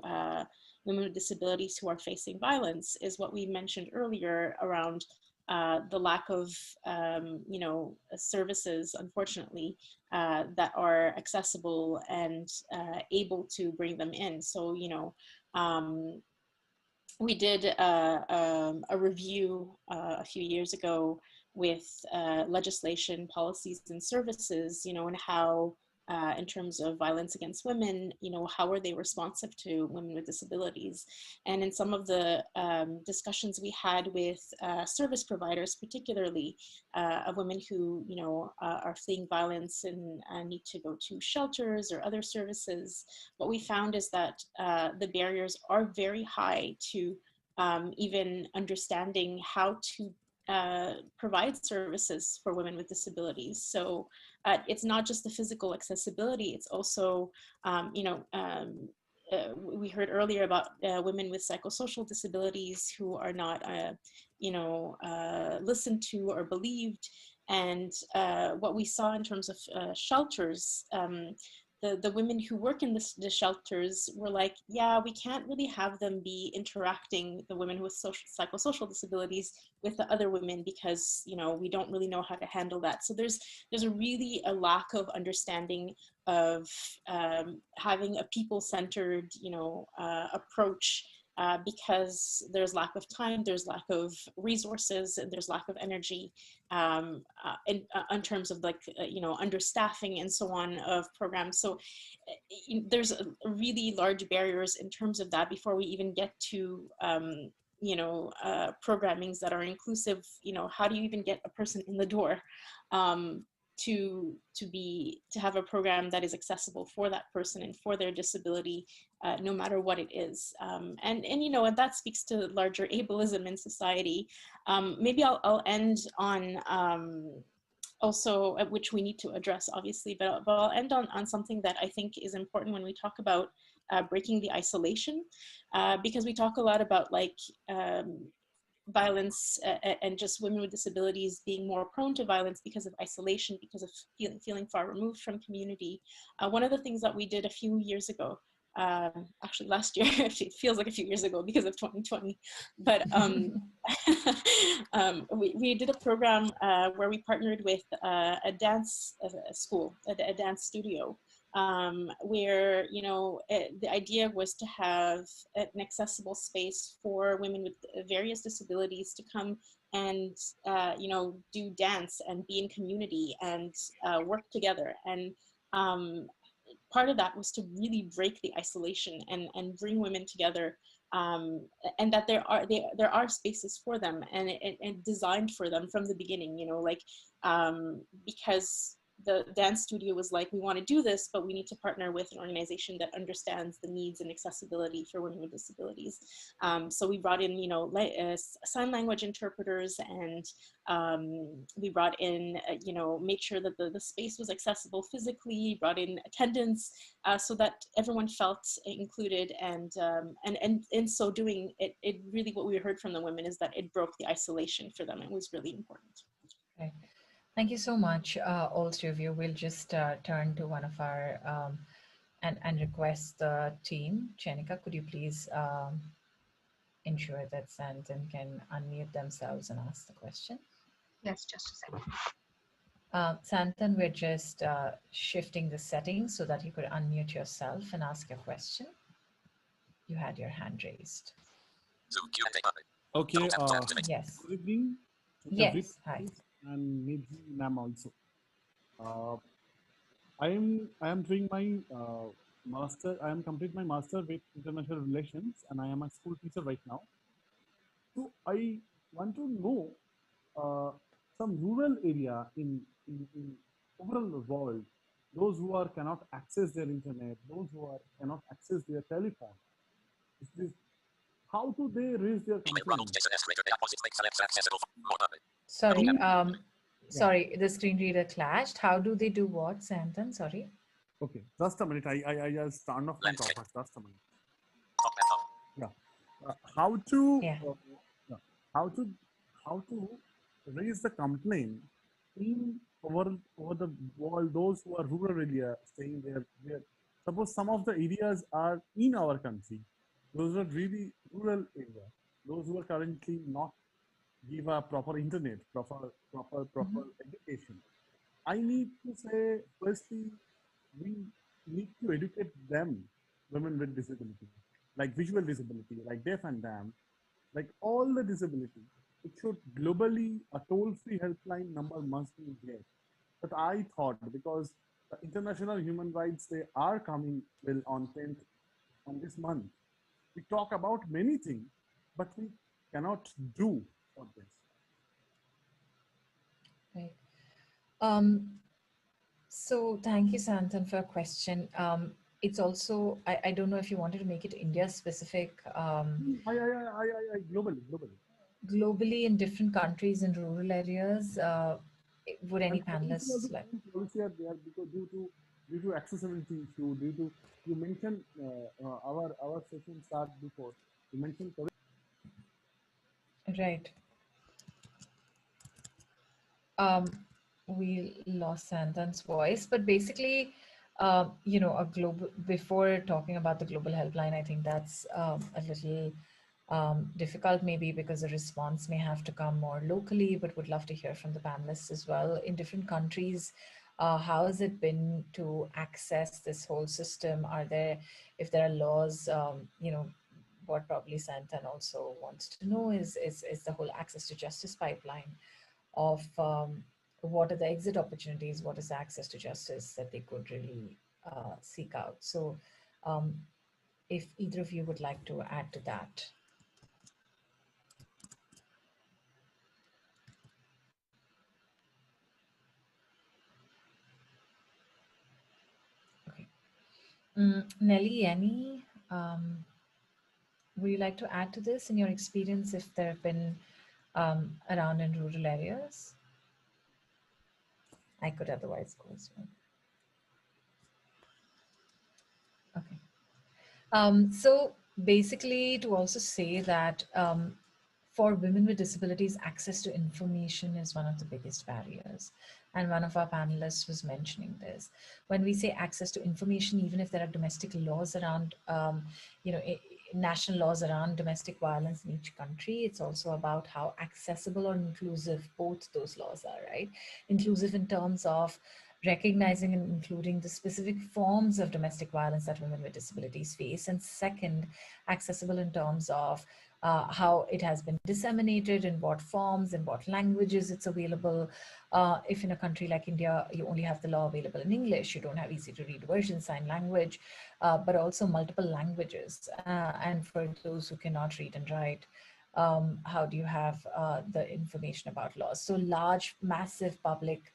women with disabilities who are facing violence, is what we mentioned earlier around the lack of, you know, services, unfortunately, that are accessible and able to bring them in. So, you know, we did a review a few years ago with legislation, policies, and services, you know, and how, in terms of violence against women, you know, how are they responsive to women with disabilities? And in some of the discussions we had with service providers, particularly of women who, you know, are fleeing violence and need to go to shelters or other services, what we found is that the barriers are very high to even understanding how to provide services for women with disabilities. So it's not just the physical accessibility, it's also, you know, we heard earlier about women with psychosocial disabilities who are not, you know, listened to or believed. And what we saw in terms of shelters, the women who work in the shelters were like, yeah, we can't really have them be interacting, the women with psychosocial disabilities, with the other women, because, you know, we don't really know how to handle that. So there's a lack of understanding of having a people-centered, you know, approach, because there's lack of time, there's lack of resources, and there's lack of energy in terms of, like, you know, understaffing and so on of programs. So there's really large barriers in terms of that before we even get to you know, programmings that are inclusive. You know, how do you even get a person in the door to have a program that is accessible for that person and for their disability, no matter what it is. And you know, and that speaks to larger ableism in society. Maybe I'll end on also, which we need to address, obviously, but I'll end on something that I think is important when we talk about breaking the isolation, because we talk a lot about, like, violence and just women with disabilities being more prone to violence because of isolation, because of feeling far removed from community. One of the things that we did a few years ago, actually last year, it feels like a few years ago because of 2020, but we did a program where we partnered with a dance school, a dance studio, where, you know, the idea was to have an accessible space for women with various disabilities to come and, you know, do dance and be in community and work together. And part of that was to really break the isolation and bring women together, and that there are spaces for them and designed for them from the beginning, you know, like, because the dance studio was like, we want to do this, but we need to partner with an organization that understands the needs and accessibility for women with disabilities. So we brought in, you know, sign language interpreters, and we brought in, you know, made sure that the space was accessible physically, brought in attendance, so that everyone felt included. And in so doing, it really, what we heard from the women is that it broke the isolation for them. It was really important. Okay. Thank you so much, all three of you. We'll just turn to one of our and request the team. Chenika, could you please ensure that Santan can unmute themselves and ask the question? Yes, just a second. Santan, we're just shifting the settings so that you could unmute yourself and ask your question. You had your hand raised. Okay. Yes. Good evening. Yes. Hi. And maybe ma'am also. I am doing my master. I am complete my master with international relations, and I am a school teacher right now. So I want to know some rural area in overall world, those who are cannot access their internet, those who are cannot access their telephone. How do they raise their complaint? Sorry, sorry, the screen reader clashed. How do they do what, Santan? Sorry. Okay, just a minute. I just turn off my topic. Just a minute. Yeah. How to raise the complaint in over the world, those who are rural area staying there. Suppose some of the areas are in our country, those are really rural area, those who are currently not give a proper internet, proper education. I need to say, firstly, we need to educate them, women with disability, like visual disability, like deaf and dumb, like all the disability. It should globally, a toll-free helpline number must be there. But I thought, because the International Human Rights Day are coming well on 10th on this month, we talk about many things, but we cannot do for this. Right. So thank you, Santan, for a question. It's also, I don't know if you wanted to make it India specific. Globally. Globally in different countries in rural areas, would any panelists like? Policy are there because due to accessibility issue, due to, you mentioned our session start before, you mentioned. Right. We lost Santan's voice, but basically, A global, before talking about the global helpline, I think that's a little difficult maybe because the response may have to come more locally, but would love to hear from the panelists as well. In different countries, how has it been to access this whole system? Are there, if there are laws, what probably Santan also wants to know is the whole access to justice pipeline of what are the exit opportunities, what is the access to justice that they could really seek out. So um, if either of you would like to add to that. Okay. Nelly, any, would you like to add to this in your experience if there have been around in rural areas? I could otherwise go as well. Okay. So basically, to also say that for women with disabilities, access to information is one of the biggest barriers. And one of our panelists was mentioning this. When we say access to information, even if there are domestic laws around, national laws around domestic violence in each country, it's also about how accessible or inclusive both those laws are, right? Inclusive in terms of recognizing and including the specific forms of domestic violence that women with disabilities face. And second, accessible in terms of how it has been disseminated, in what forms, in what languages it's available. If in a country like India, you only have the law available in English, you don't have easy to read version, sign language, but also multiple languages. And for those who cannot read and write, how do you have the information about laws? So large, massive public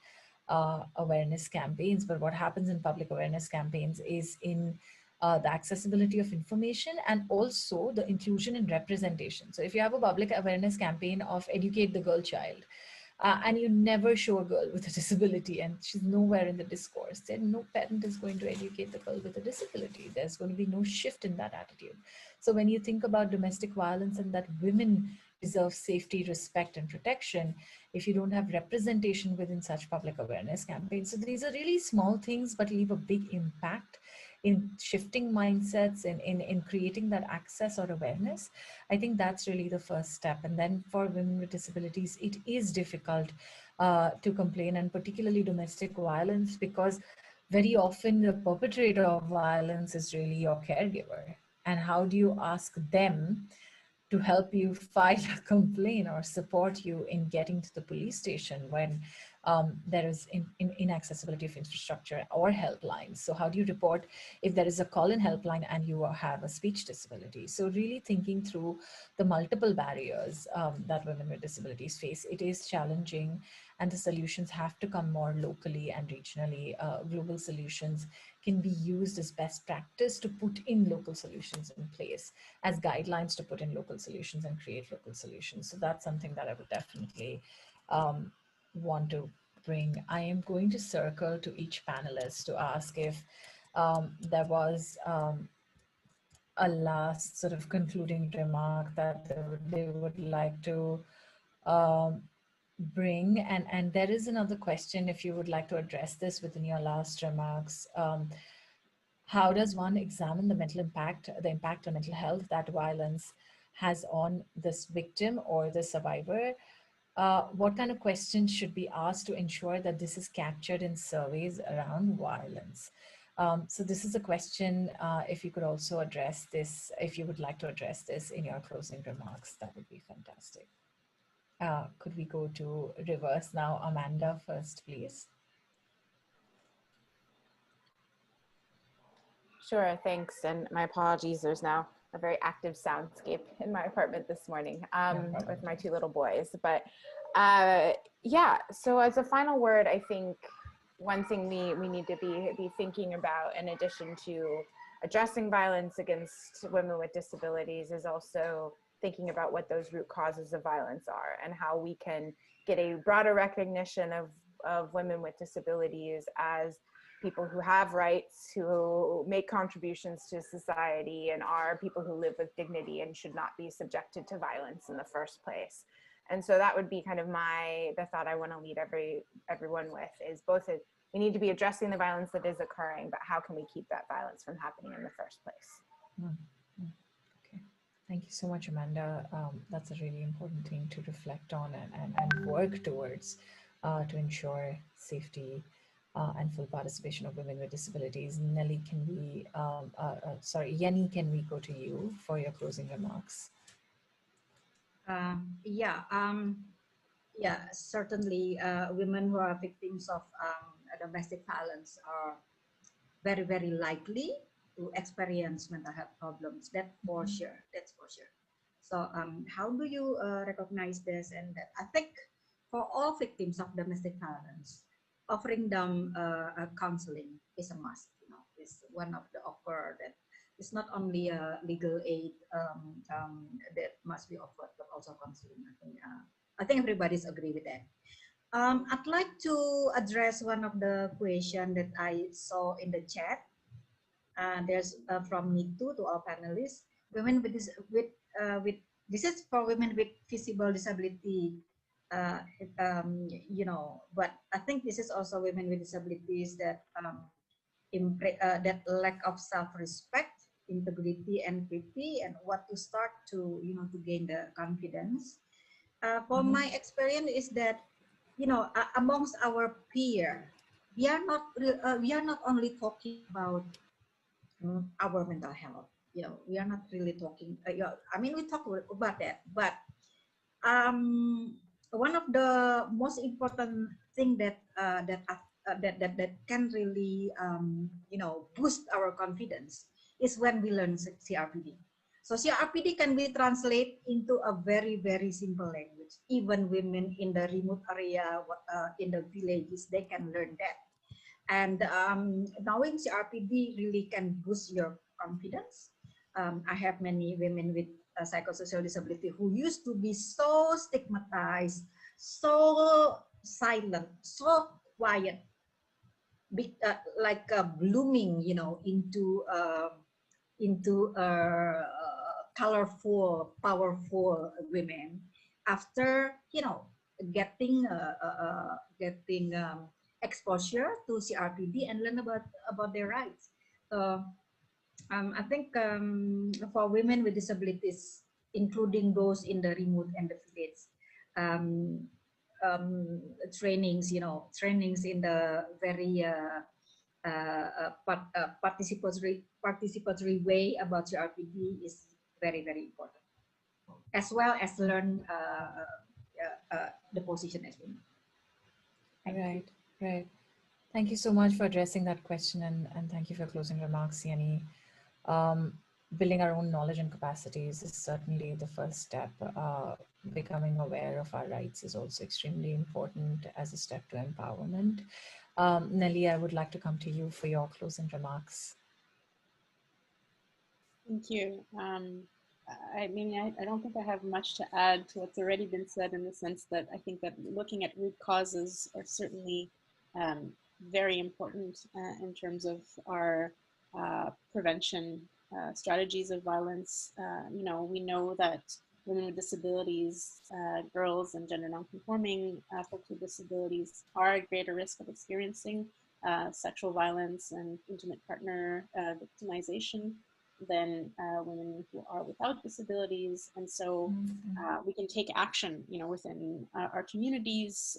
awareness campaigns, but what happens in public awareness campaigns is in the accessibility of information and also the inclusion and representation. So if you have a public awareness campaign of educate the girl child, and you never show a girl with a disability and she's nowhere in the discourse, then no parent is going to educate the girl with a disability. There's going to be no shift in that attitude. So when you think about domestic violence and that women deserve safety, respect, and protection, if you don't have representation within such public awareness campaigns. So these are really small things, but leave a big impact in shifting mindsets and in creating that access or awareness. I think that's really the first step. And then for women with disabilities, it is difficult to complain, and particularly domestic violence, because very often the perpetrator of violence is really your caregiver. And how do you ask them to help you file a complaint or support you in getting to the police station when there is inaccessibility of infrastructure or helplines? So how do you report if there is a call-in helpline and you have a speech disability? So really thinking through the multiple barriers that women with disabilities face, it is challenging, and the solutions have to come more locally and regionally. Global solutions can be used as best practice to put in local solutions in place, as guidelines to put in local solutions and create local solutions. So that's something that I would definitely want to bring. I am going to circle to each panelist to ask if there was a last sort of concluding remark that they would like to bring. And there is another question, if you would like to address this within your last remarks. How does one examine the impact on mental health that violence has on this victim or the survivor? What kind of questions should be asked to ensure that this is captured in surveys around violence? So this is a question, if you could also address this, if you would like to address this in your closing remarks, that would be fantastic. Could we go to reverse now? Amanda first, please. Sure, thanks. And my apologies, there's now a very active soundscape in my apartment this morning with my two little boys. But yeah, so as a final word, I think one thing we need to be thinking about, in addition to addressing violence against women with disabilities, is also thinking about what those root causes of violence are and how we can get a broader recognition of women with disabilities as people who have rights, who make contributions to society, and are people who live with dignity and should not be subjected to violence in the first place. And so that would be kind of the thought I want to lead everyone with, is both we need to be addressing the violence that is occurring, but how can we keep that violence from happening in the first place? Okay, thank you so much, Amanda. That's a really important thing to reflect on and work towards to ensure safety and full participation of women with disabilities. Nelly, can we, Yenny, can we go to you for your closing remarks? Yeah, certainly women who are victims of domestic violence are very, very likely to experience mental health problems. That's for sure. That's for sure. So how do you recognize this? And I think for all victims of domestic violence, offering them counseling is a must. You know, is one of the offer that it's not only a legal aid that must be offered, but also counseling. I think everybody's agree with that. I'd like to address one of the question that I saw in the chat. There's from Nitu to all panelists. Women with this is for women with visible disability. But I think this is also women with disabilities that that lack of self-respect, integrity, and equity, and what to start to to gain the confidence. For my experience is that amongst our peer, we are not only talking about our mental health. We are not really talking. I mean, we talk about that, but one of the most important thing that that can really boost our confidence is when we learn CRPD. So CRPD can be translated into a very, very simple language. Even women in the remote area, in the villages, they can learn that. And knowing CRPD really can boost your confidence. I have many women with psychosocial disability who used to be so stigmatized, so silent, so quiet, like blooming, into colorful, powerful women after getting exposure to CRPD and learn about their rights. So I think for women with disabilities, including those in the remote and the village, trainings in the very participatory way about CRPD is very, very important, as well as learn the position as women. Right. Thank you so much for addressing that question, and thank you for closing remarks, Yenny. Building our own knowledge and capacities is certainly the first step. Becoming aware of our rights is also extremely important as a step to empowerment. Nelly, I would like to come to you for your closing remarks. Thank you. I mean, I don't think I have much to add to what's already been said, in the sense that I think that looking at root causes are certainly very important in terms of our prevention strategies of violence. We know that women with disabilities, girls and gender nonconforming folks with disabilities are at greater risk of experiencing sexual violence and intimate partner victimization than women who are without disabilities. And so we can take action, within our communities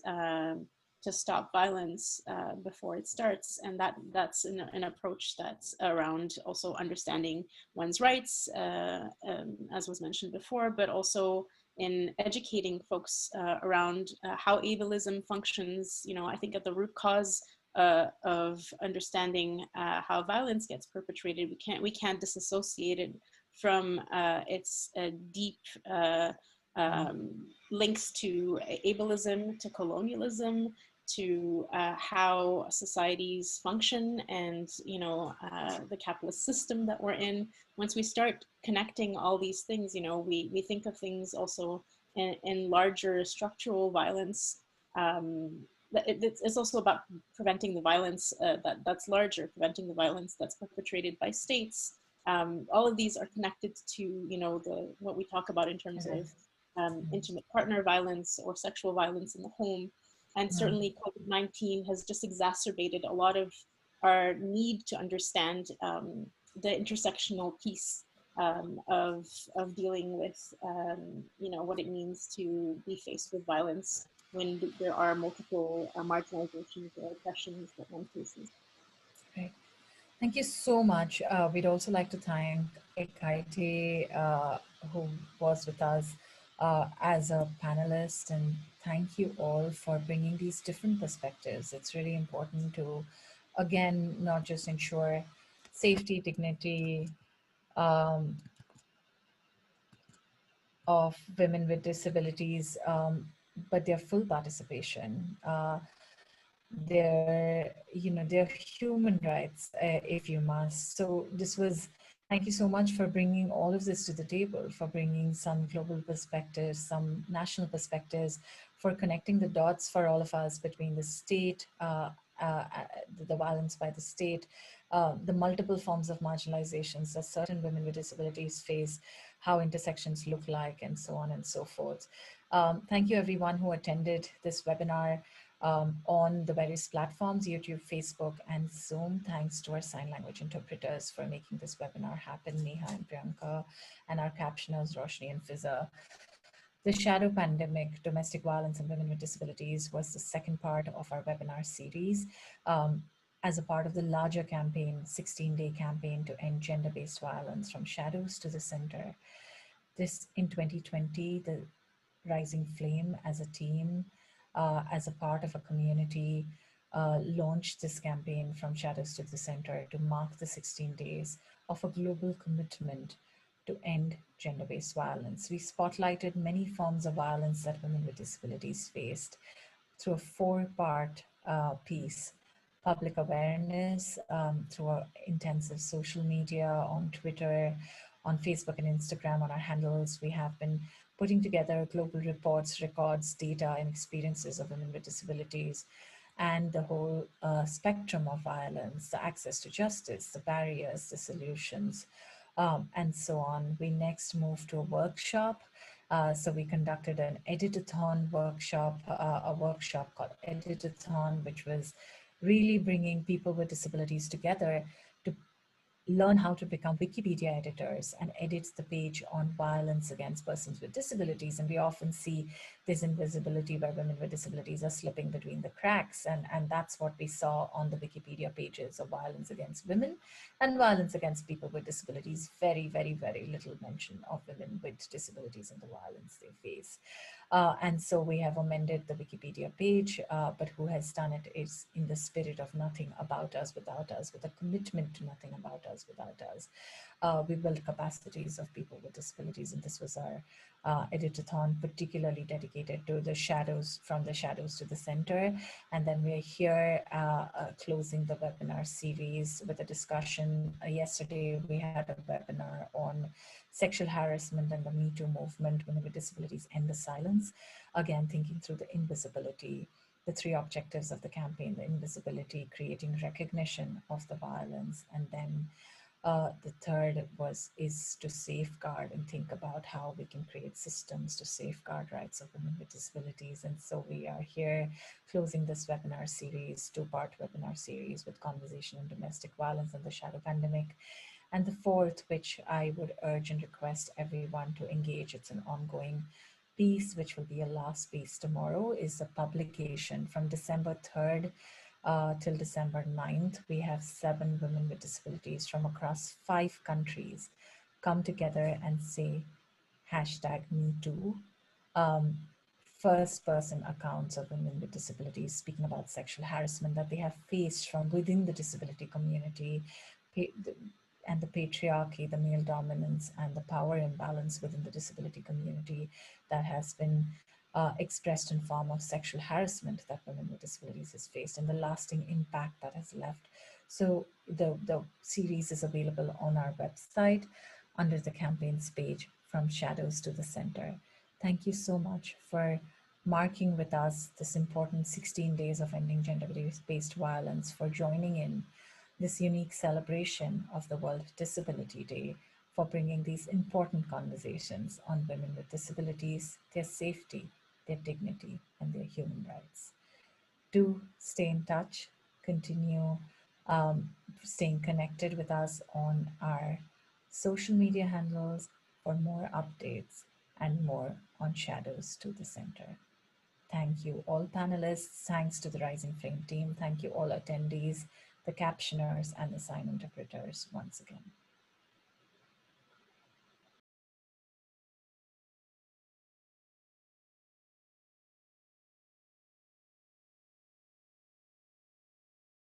to stop violence before it starts. And that's an approach that's around also understanding one's rights, as was mentioned before, but also in educating folks around how ableism functions. I think at the root cause of understanding how violence gets perpetrated, we can't disassociate it from its deep links to ableism, to colonialism, to how societies function, and the capitalist system that we're in. Once we start connecting all these things, we think of things also in larger structural violence. It's also about preventing the violence that's larger, preventing the violence that's perpetrated by states. All of these are connected to what we talk about in terms of intimate partner violence or sexual violence in the home. And certainly COVID-19 has just exacerbated a lot of our need to understand the intersectional piece of dealing with what it means to be faced with violence when there are multiple marginalizations or oppressions that one faces. Right. Thank you so much. We'd also like to thank Ekaite, who was with us as a panelist, and thank you all for bringing these different perspectives. It's really important to, again, not just ensure safety, dignity of women with disabilities, but their full participation. Their human rights, if you must. So thank you so much for bringing all of this to the table, for bringing some global perspectives, some national perspectives, for connecting the dots for all of us between the state, the violence by the state, the multiple forms of marginalizations that certain women with disabilities face, how intersections look like, and so on and so forth. Thank you everyone who attended this webinar on the various platforms, YouTube, Facebook, and Zoom. Thanks to our sign language interpreters for making this webinar happen, Neha and Priyanka, and our captioners, Roshni and Fiza. The shadow pandemic, domestic violence and women with disabilities was the second part of our webinar series as a part of the larger campaign, 16-day campaign to end gender-based violence from shadows to the center. This in 2020, the Rising Flame as a team, as a part of a community, launched this campaign from shadows to the center to mark the 16 days of a global commitment to end gender-based violence. We spotlighted many forms of violence that women with disabilities faced through a four-part piece: public awareness through our intensive social media, on Twitter, on Facebook and Instagram, on our handles. We have been putting together global reports, records, data, and experiences of women with disabilities, and the whole spectrum of violence, the access to justice, the barriers, the solutions, and so on. We next moved to a workshop. So we conducted an editathon workshop, a workshop called Editathon, which was really bringing people with disabilities together to learn how to become Wikipedia editors and edit the page on violence against persons with disabilities. And we often see this invisibility where women with disabilities are slipping between the cracks. And that's what we saw on the Wikipedia pages of violence against women and violence against people with disabilities. Very, very, very little mention of women with disabilities and the violence they face. And so we have amended the Wikipedia page, but who has done it is in the spirit of nothing about us without us, with a commitment to nothing about us without us. We built capacities of people with disabilities, and this was our editathon, particularly dedicated to the shadows, from the shadows to the center. And then we're here closing the webinar series with a discussion. Yesterday, we had a webinar on sexual harassment and the Me Too movement, women with disabilities end the silence. Again, thinking through the invisibility, the three objectives of the campaign: the invisibility, creating recognition of the violence, and then the third is to safeguard and think about how we can create systems to safeguard rights of women with disabilities. And so we are here closing this webinar series, two-part webinar series, with conversation on domestic violence and the shadow pandemic. And the fourth, which I would urge and request everyone to engage, it's an ongoing piece, which will be a last piece tomorrow, is a publication from December 3rd till December 9th. We have 7 women with disabilities from across 5 countries come together and say #MeToo. First person accounts of women with disabilities speaking about sexual harassment that they have faced from within the disability community, and the patriarchy, the male dominance, and the power imbalance within the disability community that has been expressed in form of sexual harassment that women with disabilities has faced, and the lasting impact that has left. So the series is available on our website under the campaigns page, From Shadows to the Center. Thank you so much for marking with us this important 16 days of ending gender-based violence, for joining in this unique celebration of the World Disability Day, for bringing these important conversations on women with disabilities, their safety, their dignity, and their human rights. Do stay in touch, continue staying connected with us on our social media handles for more updates and more on Shadows to the Center. Thank you, all panelists. Thanks to the Rising Flame team. Thank you, all attendees, the captioners, and the sign interpreters once again.